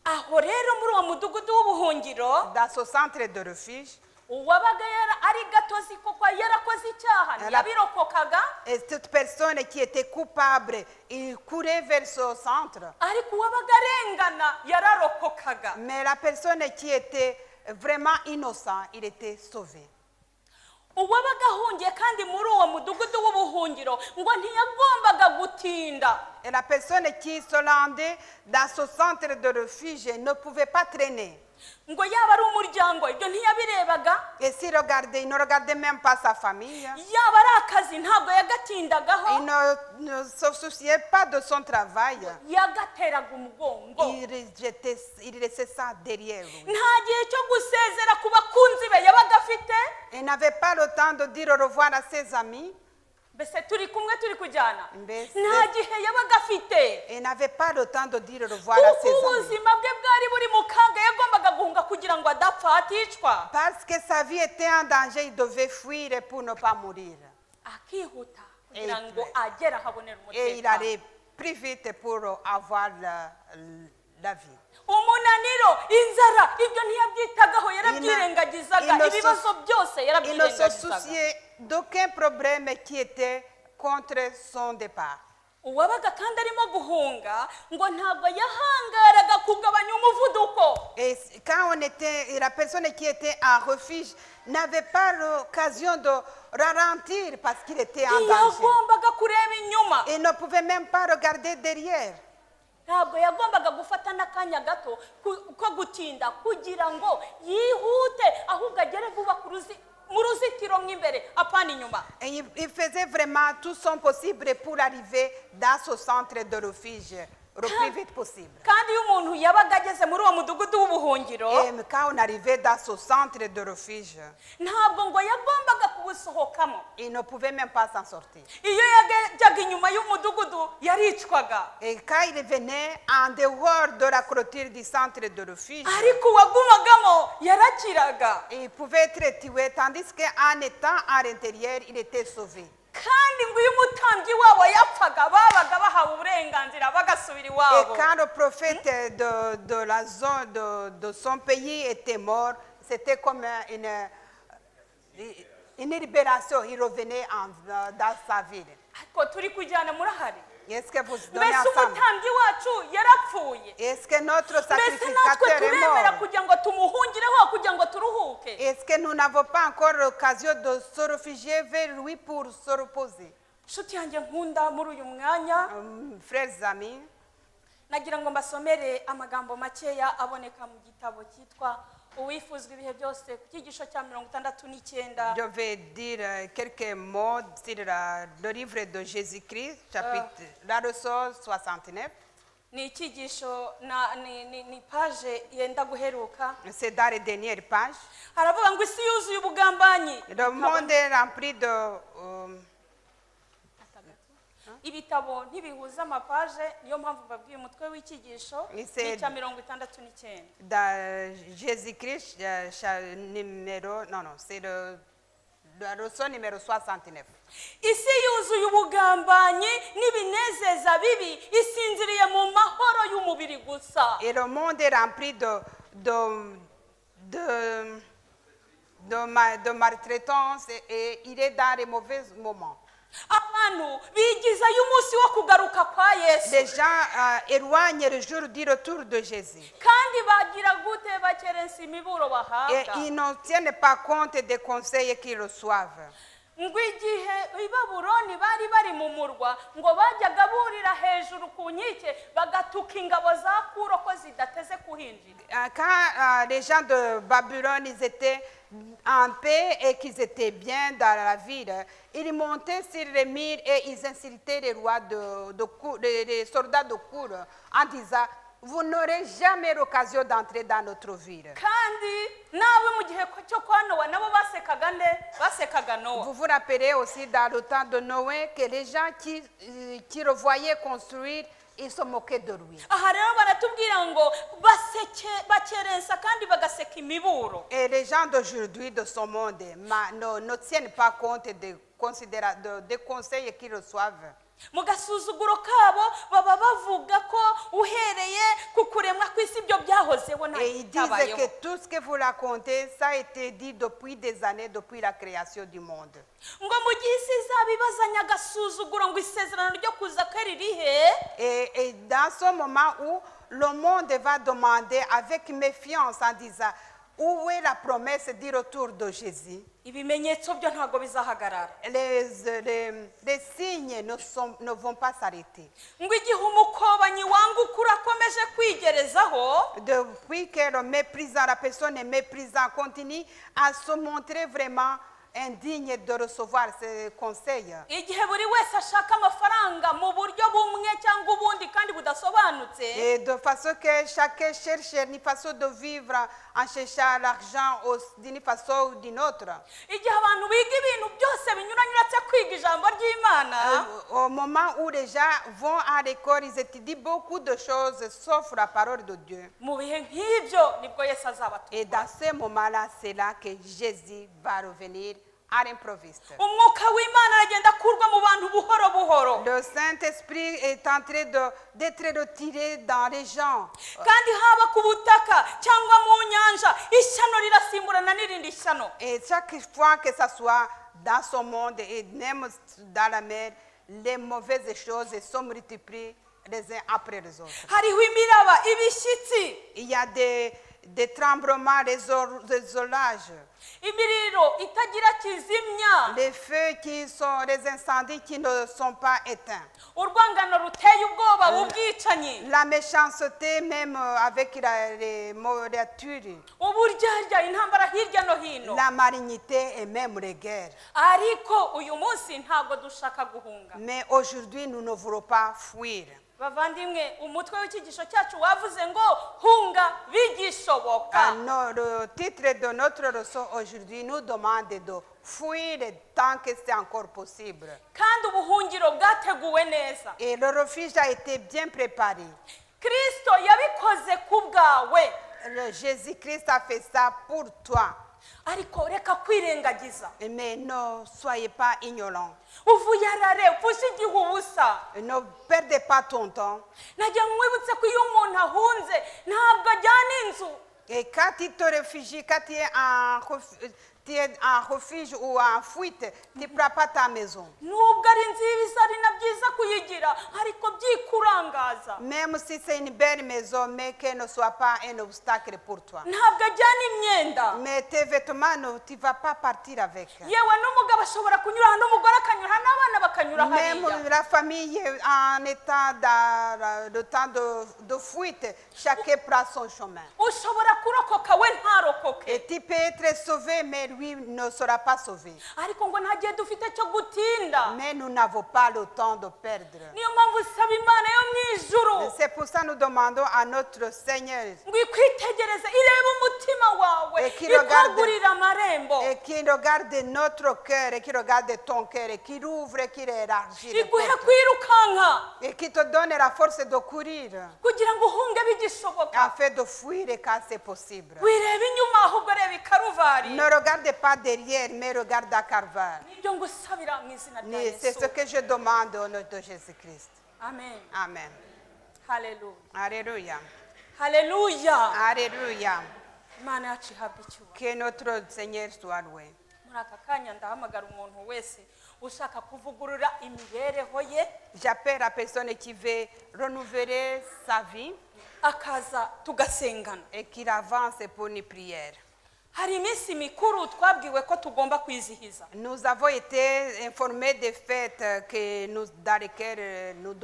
aho rero muri uwo mudugudu w'ubuhungiro Dans ce centre de refuge, uwabaga ari gatozi koko yarakoze icyaha ntiyabirokokaga. et toute personne qui était coupable, il courait vers ce centre. ariko uwabaga arengana yararokokaga. Mais la personne qui était vraiment innocent, il était sauvé. uwabaga ahungiye kandi muri uwo mudugudu w'ubuhungiro ngo ntiyagombaga gutinda. Et la personne qui se rendait dans ce centre de refuge ne pouvait pas traîner. ngo yaba ari umuryango ibyo ntiyabirebaga, Et s'il regardait, il ne regardait même pas sa famille. yaba ari akazi ntabwo yagatindagaho, Il ne se souciait pas de son travail. yagateraga umugongo. Il laissait ça derrière lui. nta gihe cyo gusezera ku bakunzi be yabaga afite. Il n'avait pas le temps de dire au revoir à ses amis. mbese turi kumwe turi kujyana. Mbese. nta gihe yabaga afite. Il n'avait pas le temps de dire au revoir à kuko ses amis. ubuzima bwe bwari buri mu kaga yagombaga guhunga kugira ngo adapfa aticwa. Parce que sa vie était en danger, il devait fuir pour ne pas mourir. akihuta kugira ngo agere ahabonera Et il umutekano. allait plus vite pour avoir la vie. umunezero umunaniro inzara ibyo ntiyabyitagaho yarabyirengagizaga il ne se- ibibazo byose Il ne se yarabyirengagizaga souciait d'aucun problème qui était contre son départ. uwabaga kandi arimo guhunga ngo ntabwo yahangaraga kugabanya umuvuduko. Et quand on était, la personne qui était en refuge n'avait pas l'occasion de ralentir parce qu'il était en danger. yagombaga kureba inyuma, Il ne pouvait même pas regarder derrière. ntabwo yagombaga gufata n'akanya gato ko gutinda kugira ngo yihute ahubwo agere vuba mu ruzitiro mo imbere apana inyuma. Et il faisait vraiment tout son possible pour arriver dans ce centre de refuge le plus vite possible. kandi iyo umuntu yabaga ageze muri uwo mudugudu w'ubuhungiro Et quand on arrivait dans ce centre de refuge, ntabwo ngo yagombaga kubusohokamo. il ne pouvait même pas s'en sortir. iyo yajyaga inyuma y'umudugudu yaricwaga, Et quand il venait en dehors de la clôture du centre de refuge, ariko uwagumagamo yarakiraga. il pouvait être tué, tandis qu'en étant à l'intérieur, il était sauvé. kandi ngo iyo umutambyi wabo yapfaga babaga bahawe uburenganzira bagasubira Et iwabo. quand le prophète de la zone de son pays était mort, c'était comme une libération. Il revenait dans sa ville. ariko turi kujyana murahari. Est-ce que vous donnez mbese ensemble? umutambyi wacu yarapfuye. Est-ce que notre mbese natwe sacrificateur est turemera mort? kugira ngo tumuhungireho kugira ngo turuhuke. Est-ce que nous n'avons pas encore l'occasion de se réfugier vers lui pour se reposer? nshuti yanjye nkunda muri uyu mwanya Frères amis, nagira ngo mbasomere amagambo makeya aboneka mu gitabo cyitwa uwifuzwa ibihe byose ku cyigisho cya 69. je vais dire quelques mots sur le livre de Jésus-Christ, chapitre, la leçon 69. ni icyigisho ni paje yenda guheruka. C'est dans les dernières pages. haravuga ngo isi yuzuye ubugambanyi, Le monde est rempli de... ibitabo ntibihuza amapaje, niyo mpamvu babwiye umutwe w'icyigisho Ise- cya 69. dans Jésus-Christ, numéro... Non, non, c'est la leçon numéro 69. isi yuzuye ubugambanyi n'ibinezeza bibi isinziriye mu mahoro y'umubiri gusa. Et le monde est rempli de maltraitance et il est dans les mauvais moments. abantu bigizayo umunsi wo kugaruka kwa Yesu, Les gens éloignent le jour du retour de Jésus. kandi bagira gute bakerensa imiburo Et bahabwa. ils ne tiennent pas compte des conseils qu'ils reçoivent. ngo igihe i Babuloni bari bari mu murwa ngo bajyaga burira hejuru ku nkike bagatuka ingabo za Kuro ko zidateze kuhinjira. Quand les gens de Babylone ils étaient en paix et qu'ils étaient bien dans la ville, ils montaient sur les murs et ils insultaient les rois les soldats de cour en disant: vous n'aurez jamais l'occasion d'entrer dans notre ville. kandi nawe mu gihe cyo kwa Nowa nabo basekaga Nowa. Vous vous rappelez aussi dans le temps de Noé que les gens qui le voyaient construire, ils se moquaient de lui. aha rero baratubwira ngo bakerensa kandi bagaseka imiburo. Et les gens d'aujourd'hui de ce monde ne tiennent pas compte des conseils qu'ils reçoivent. mu gasuzuguro kabo baba bavuga ko uhereye ku kuremwa kw'isi ibyo byahozeho Et ils disent que tout ce que vous racontez, ça a été dit depuis des années, depuis la création du monde. ngo mu gihe isi izaba ibazanya agasuzuguro ngo isezerano ryo kuza ko ririhe. Et dans ce moment où le monde va demander avec méfiance en disant: où est la promesse du retour de Jésus? ibimenyetso byo ntabwo bizahagarara. Les signes ne vont pas s'arrêter. ngo igihe umukobanyi wanga ukuri akomeje kwigerezaho, Depuis que le méprisant, la personne est méprisant, continue à se montrer vraiment indigne de recevoir ces conseils. igihe buri wese ashaka amafaranga mu buryo bumwe cyangwa ubundi kandi budasobanutse, Et de façon que chacun cherche une façon de vivre en cherchant l'argent d'une façon ou d'une autre. igihe abantu biga ibintu byose binyuranye uretse kwiga ijambo ry'Imana, Au moment où les gens vont à l'école, ils étudient beaucoup de choses sauf la parole de Dieu. mu bihe nk'ibyo nibwo Yesu Et azabatungura. dans ce moment-là, c'est là que Jésus va revenir à l'improviste. umwuka w'imana aragenda akurwa mu bantu buhoro buhoro Le Saint-Esprit est en train d'être retiré dans les gens. kandi haba ku butaka cyangwa mu nyanja ishyano rirasimburana n'irindi shyano. Et chaque fois que ça soit dans son monde et même dans la mer, les mauvaises choses se multiplient les uns après les autres. hariho imiraba ibishyitsi Il y a des tremblements, des olages, imiriro itagira kizimya les feux qui sont, les incendies qui ne sont pas éteints. urwangano ruteye ubwoba ubwicanyi La méchanceté même avec la tuerie, uburyarya intambara hirya no hino. la malignité et même les guerres. ariko uyu munsi ntabwo dushaka guhunga. Mais aujourd'hui, nous ne voulons pas fuir. bavandimwe umutwe w'icyigisho cyacu wavuze ngo hunga bigishoboka. Le titre de notre leçon aujourd'hui nous demande de fuir tant que c'est encore possible. kandi ubuhungiro bwateguwe neza. Et le refuge a été bien préparé. kristo yabikoze ku bwawe. Jésus-Christ a fait ça pour toi. ariko reka kwirengagiza. Mais ne soyez pas ignorants. uvuyarare upfushe igihe ubusa. Ne perdez pas ton temps. najya mwibutse ko iyo umuntu ahunze ntabwo ajyana inzu. Et quand tu te réfugies, quand tu es en refuge ou en fuite, tu ne prends pas ta maison. nubwo ari nziza ari na byiza kuyigira ariko byikurangaza. Même si c'est une belle maison, mais qu'elle ne soit pas un obstacle pour toi. ntabwo ajyana imyenda. Mais tes vêtements, tu ne vas pas partir avec. yewe n'umugabo ashobora kunyura aha n'umugore akanyura n'abana bakanyura Même hariya. la famille en étant dans le temps de fuite, chacun prend son chemin. ushobora kurokoka we ntarokoke. Et tu peux être sauvé, mais lui ne sera pas sauvé. ariko ngo nta gihe dufite cyo gutinda. Mais nous n'avons pas le temps de perdre. niyo mpamvu usaba imana yo mu ijuru C'est pour ça que nous demandons à notre Seigneur ngo ikwitegereze irebe umutima wawe Et qui regarde- ikwagurire amarembo et qui regarde notre cœur, et qui regarde ton cœur, et qui ouvre, et qui élargit les iguhe portes, kwirukanka et qui te donne la force de courir, kugira ngo uhunge bigishoboka. afin de fuir quand c'est possible. wireba inyuma ahubwo reba ikaruvari. Ne regarde pas derrière, mais regarde à Calvaire. nibyo ngusabira mu izina rya C'est ce yesu. que je demande au nom de Jésus-Christ. amen. Amen. haleluya Alléluia. haleluya. Alléluia. imana yacu ihabwa icyubahiro. Que notre Seigneur soit loué. muri aka kanya ndahamagara umuntu wese ushaka kuvugurura imibereho ye J'appelle la personne qui veut renouveler sa vie akaza tugasengana. et qui avance pour une prière. hari iminsi mikuru twabwiwe ko tugomba kwizihiza. Nous avons été informés des fêtes dans lesquelles nous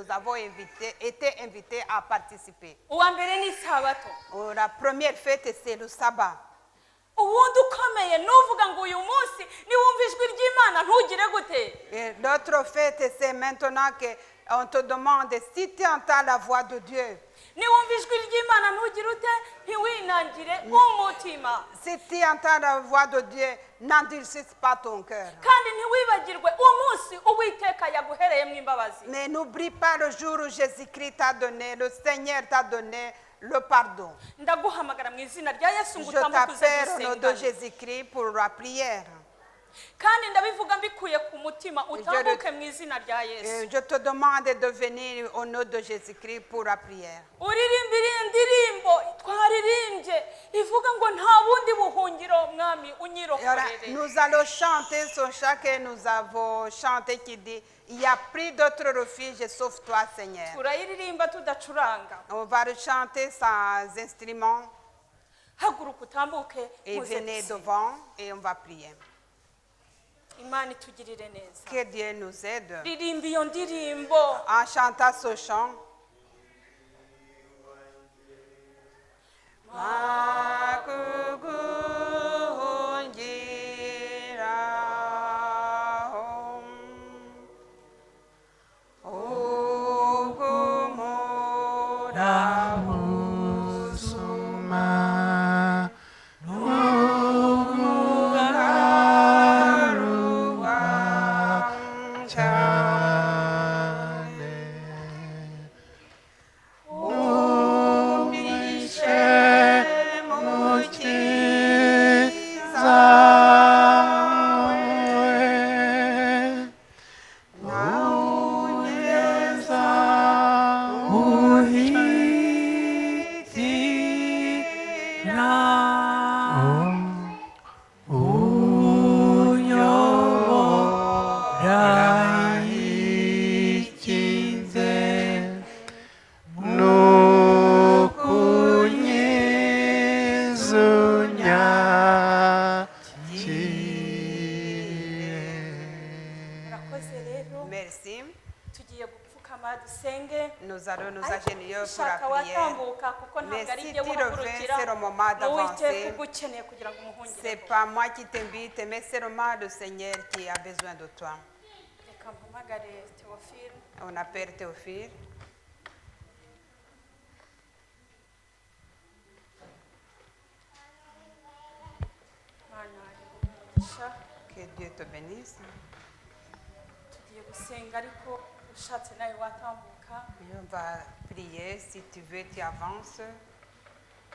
avons été invités à participer. uwa mbere ni isabato. La première fête, c'est le sabbat. ubundi ukomeye nuvuga ngo uyu munsi niwumva ijwi ry'imana ntugire gute. Et l'autre fête, c'est maintenant qu'on te demande si tu entends la voix de Dieu. niwumva ijwi ry'imana ntugire ute ntiwinangire umutima. Si tu entends la voix de Dieu, n'endurcisse pas ton cœur. kandi ntiwibagirwe uwo munsi uwiteka yaguhereyemo imbabazi. Mais n'oublie pas le jour où Jésus-Christ t'a donné, le Seigneur t'a donné le pardon. ndaguhamagara mu izina rya yesu ngo Je utambuke t'appelle au nom de dusengane. Jésus-Christ pour la prière. kandi ndabivuga mbikuye ku mutima utambuke mu izina rya Et yesu. je te demande de venir au nom de Jésus-Christ pour la prière. uririmbire indirimbo twaririmbye ivuga ngo nta bundi buhungiro mwami Et alors, unyirokorere. nous allons chanter ce chant que nous avons chanté qui dit il n'y a plus d'autre refuge sauf toi, Seigneur. turayiririmba tudacuranga. On va le chanter sans instrument haguruka utambuke et muze venez dusenge. devant et on va prier. imana itugirire neza. Que Dieu nous aide ririmba iyo ndirimbo. en chantant ce chant. nous allons nous agenouiller pour ushaka la prière. watambuka kuko Mais ntabwo ari si ibyo tu reviens, guhagurukira c'est le moment ni uwiteka d'avancer. ugukeneye kugira ngo umuhungire C'est pas moi qui t'invite, mais c'est vraiment le Seigneur qui a besoin de toi. reka mpamagare Théophile. On appelle Théophile. Mana umugisha Que Dieu te bénisse. tugiye gusenga ariko ushatse nawe watambuka Et on va prier. Si tu veux, tu avances.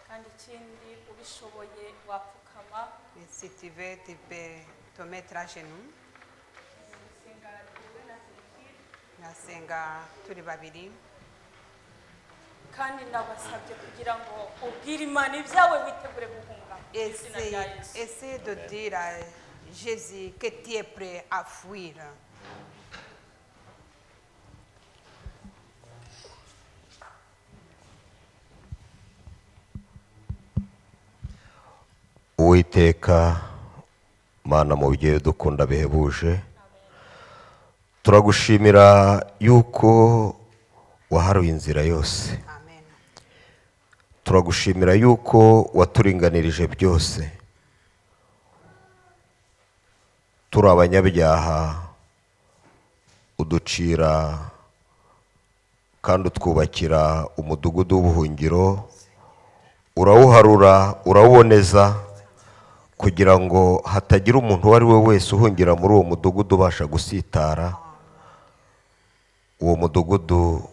kandi ikindi ubishoboye wapfukama Et si tu veux, tu peux te mettre à genoux. gusenga wowe na Théophile. Nasenga turi babiri. kandi ndabasabye kugira ngo ubwire imana ibyawe witegure guhunga mu izina rya yesu Essaie de dire à Jésus que tu es prêt à fuir. Uwiteka Mana mubyeyi udukunda bihebuje, turagushimira yuko waharuye inzira yose, Amen. turagushimira yuko waturinganirije byose. Turi abanyabyaha uducira kandi utwubakira umudugudu w'ubuhungiro, urawuharura urawuboneza kugira ngo hatagira umuntu uwo ari we wese uhungira muri uwo mudugudu ubasha gusitara. Uwo mudugudu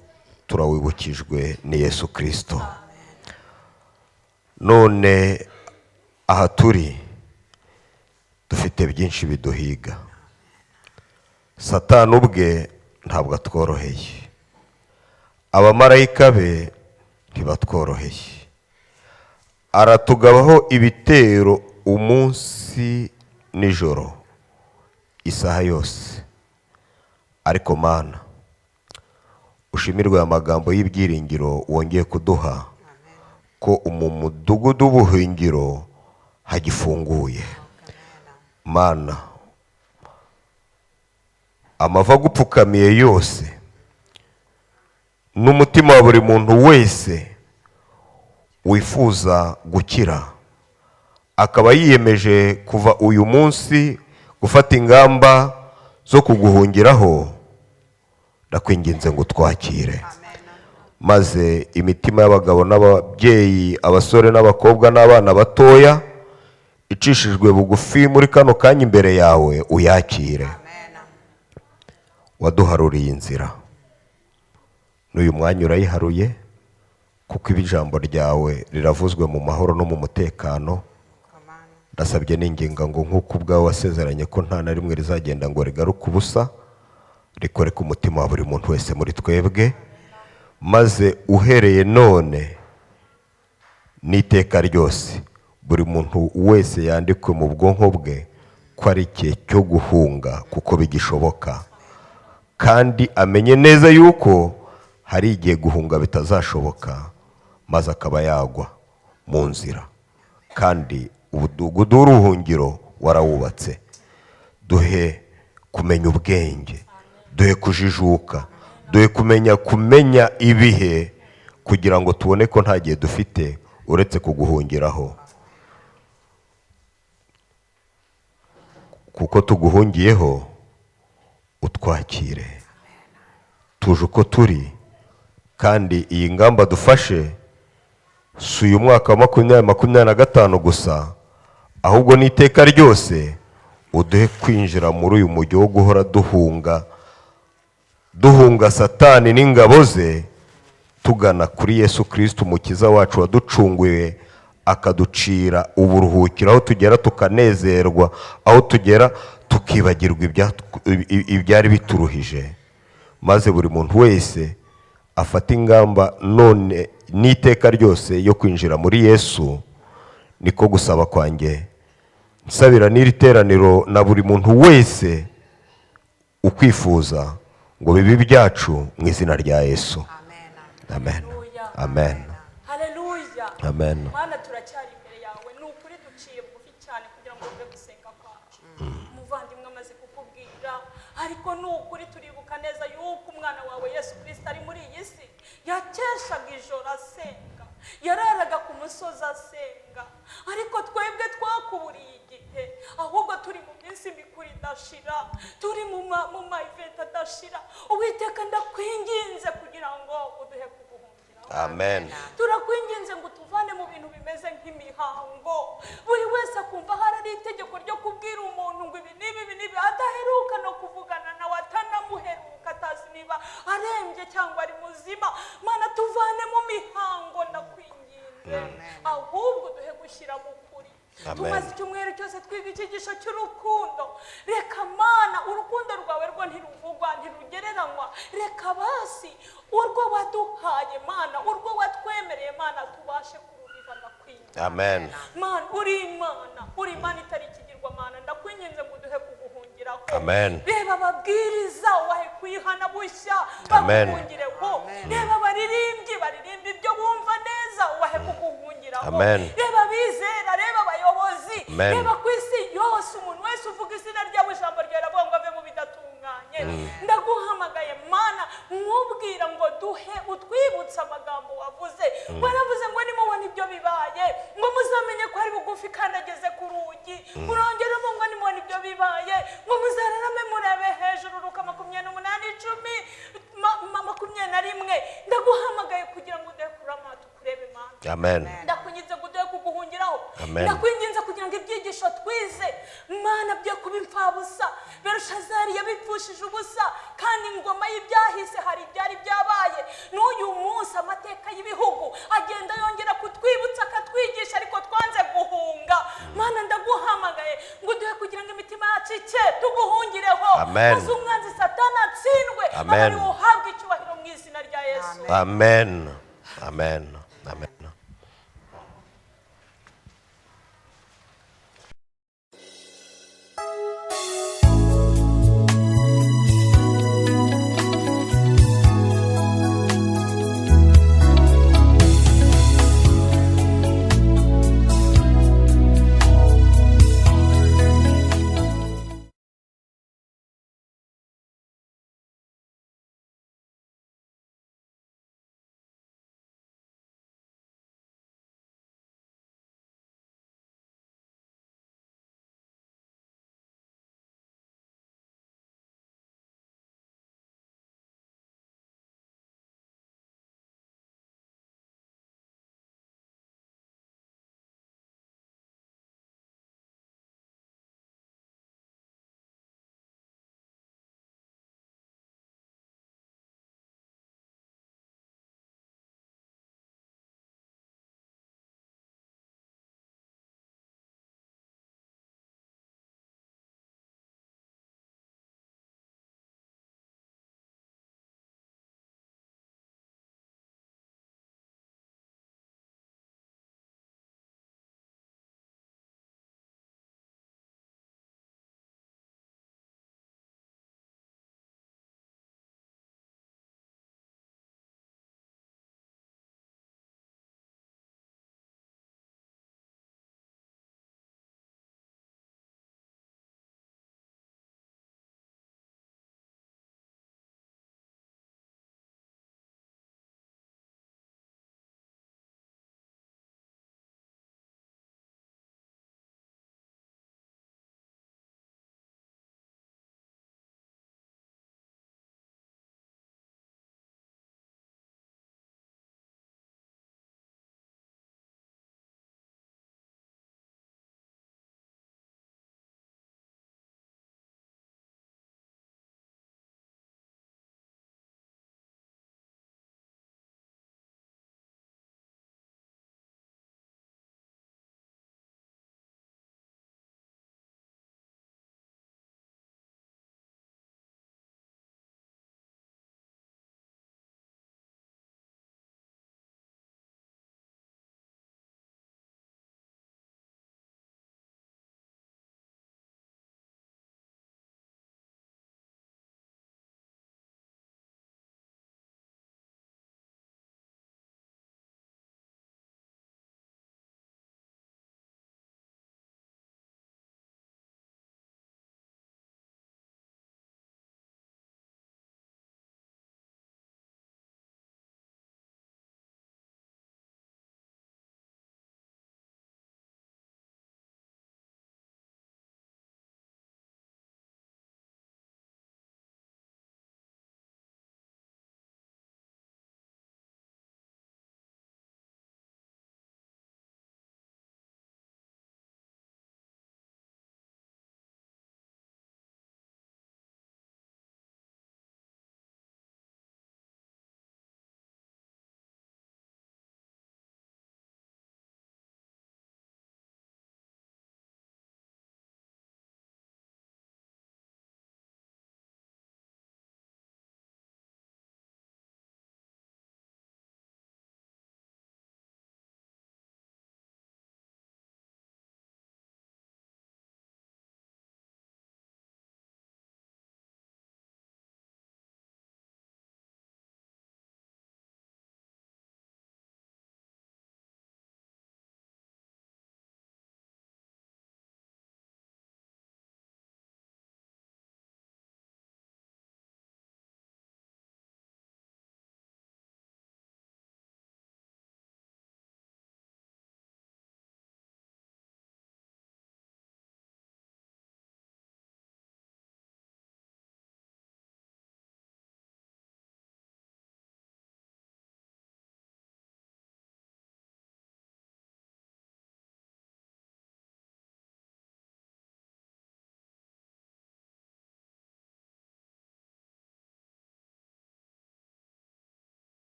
turawibukijwe ni Yesu Kristo. None aha turi dufite byinshi biduhiga. Satani ubwe ntabwo atworoheye, abamarayika be ntibatworoheye, aratugabaho ibitero umunsi nijoro isaha yose. Ariko Mana ushimirwe aya magambo y'ibyiringiro wongeye kuduha ko mu mudugudu w'ubuhungiro hagifunguye. Mana amava agupfukamiye yose n'umutima wa buri muntu wese wifuza gukira, akaba yiyemeje kuva uyu munsi gufata ingamba zo kuguhungiraho, ndakwinginze ngo twakire, maze imitima y'abagabo n'ababyeyi, abasore n'abakobwa n'abana batoya icishijwe bugufi muri kano kanya imbere yawe uyakire. Waduharuriye inzira, n'uyu mwanya urayiharuye kuko ijambo ryawe riravuzwe mu mahoro no mu mutekano. Ndasabye n'inginga ngo nk'uko ubwawe wasezeranye ko nta na rimwe rizagenda ngo rigaruke ubusa, rikore ku mutima wa buri muntu wese muri twebwe, maze uhereye none n'iteka ryose buri muntu wese yandikwe mu bwonko bwe ko ari igihe cyo guhunga kuko bigishoboka, kandi amenye neza yuko hari igihe guhunga bitazashoboka, maze akaba yagwa mu nzira. Kandi umudugudu w'uruhungiro warawubatse. Duhe kumenya ubwenge, duhe kujijuka, duhe kumenya ibihe, kugira ngo tubone ko nta gihe dufite uretse kuguhungiraho, kuko tuguhungiyeho utwakire tuje uko turi. Kandi iyi ngamba dufashe si uyu mwaka wa 2025 gusa, ahubwo n'iteka ryose uduhe kwinjira muri uyu mujyi wo guhora duhunga Satani n'ingabo ze, tugana kuri Yesu Kristo umukiza wacu waducunguye akaducira uburuhukiro, aho tugera tukanezerwa, aho tugera tukibagirwa ibyari bituruhije, maze buri muntu wese afata ingamba none n'iteka ryose yo kwinjira muri Yesu. Niko gusaba kwanjye, nsabira n'iri teraniro na buri muntu wese ukwifuza ngo bibe byacu mu izina rya Yesu. Amen. Amen. haleluya Amen. Mana turacyari imbere yawe, ni ukuri duciye bugufi cyane kugira ngo ube gusenga kwacu. Umuvandimwe amaze kukubwira, ariko ni ukuri turibuka neza yuko umwana wawe Yesu Kristo ari muri iyi si, yakeshaga ijoro asenga, yararaga ku musozi asenga, ariko twebwe twakuburiye igihe, ahubwo turi mu minsi mikuru idashira, turi mu ma-event adashira. Uwiteka ndakwinginze kugira ngo uduhe kuguhungiraho. amen Turakwinginze ngo tuvane mu bintu bimeze nk'imihango, buri wese akumva hari ari itegeko ryo kubwira umuntu ngo ibi n'ibi adaheruka no kuvugana nawe, atanamuheruka, atazi niba arembye cyangwa ari muzima. Mana, tuvane mu mihango ndakwinginze, ahubwo duhe gushyira mu kuri. Tumaze icyumweru cyose twiga icyigisho cy'urukundo. Reka Mana, urukundo rwawe rwo ntiruvugwa, ntirugereranywa. Reka basi urwo waduhaye Mana, urwo watwemereye Mana, tubashe kurubiva ndakwinginze. amen Mana, uri Imana itari ikigirwamana, ndakwinginze ngo uduhe kuguhungiraho. Amen. Reba ababwiriza wahe kwihana bushya Amen. baguhungireho. Reba abaririmbyi baririmba ibyo bumva neza, wahe kuguhungiraho. Amen. Reba abizera, reba abayobozi, Amen. reba ku isi yose umuntu wese uvuga izina ryawe, ijambo ryawe ravuga ngo ave mu bidatunganye. Ndaguhamagaye Mana, nkubwira ngo duhe utwibutse amagambo wavuze. Waravuze ngo nimubona ibyo bibaye, ngo muzamenye ko ari bugufi kandi ageze ku rugi. Urongeramo ngo nimubona ibyo bibaye, ngo muzararame murebe hejuru. Luka 28:21. Ndaguhamagaye kugira ngo uduhe kurama tukurebe Mana. amen Ndakwinginze ngo uduhe kuguhungiraho. Amen. Ndakwinginze kugira ngo ibyigisho twize Mana byo kuba imfabusa. Berushazari yabipfushije ubusa, kandi ingoma y'ibyahise hari ibyari byabaye. N'uyu munsi amateka y'ibihugu agenda yongera kutwibutsa, akatwigisha, ariko twanze guhunga. Mana, ndaguhamagaye ngo uduhe kugira ngo imitima yacu icye, tuguhungireho. Amen. Maze umwanzi Satani atsindwe, Amen. abari buhabwe icyubahiro mu izina rya Yesu. amen amen amen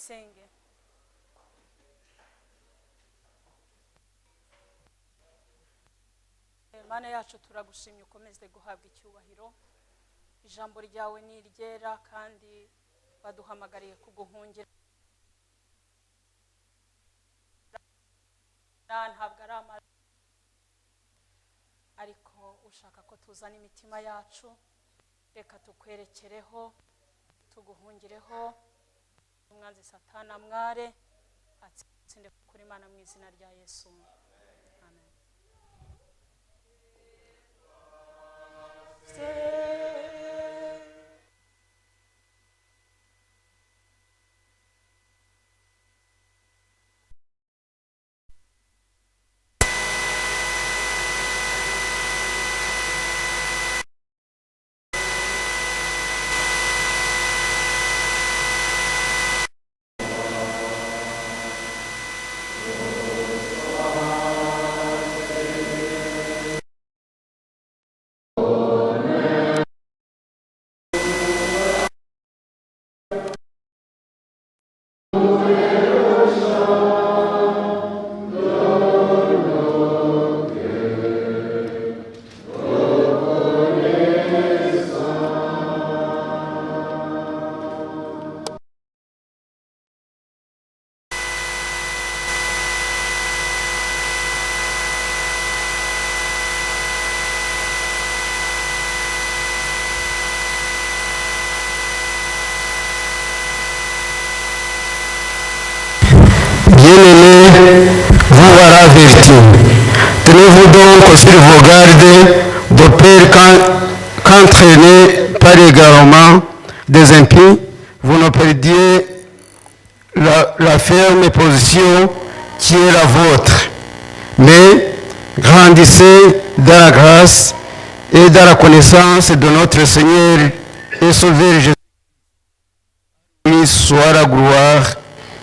dusenge. Mana yacu turagushimye, ukomeze guhabwa icyubahiro. Ijambo ryawe ni iryera kandi baduhamagariye kuguhungira. Ntabwo ari amara, ariko ushaka ko tuzana imitima yacu. Reka tukwerekereho, tuguhungireho, umwanzi Satana mware atsinde kuri Imana mu izina rya Yesu. Amen. Bien-aimés, vous voilà avertis. Tenez-vous donc sur vos gardes de peur qu'entraînés par l'égarement des impies, vous ne perdiez la ferme position qui est la vôtre. Mais grandissez dans la grâce et dans la connaissance de notre Seigneur et Sauveur Jésus. Soit la gloire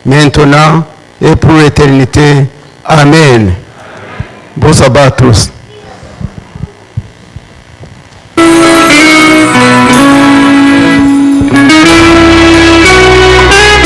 maintenant et pour l'éternité. Amen. Bon sabbat à tous.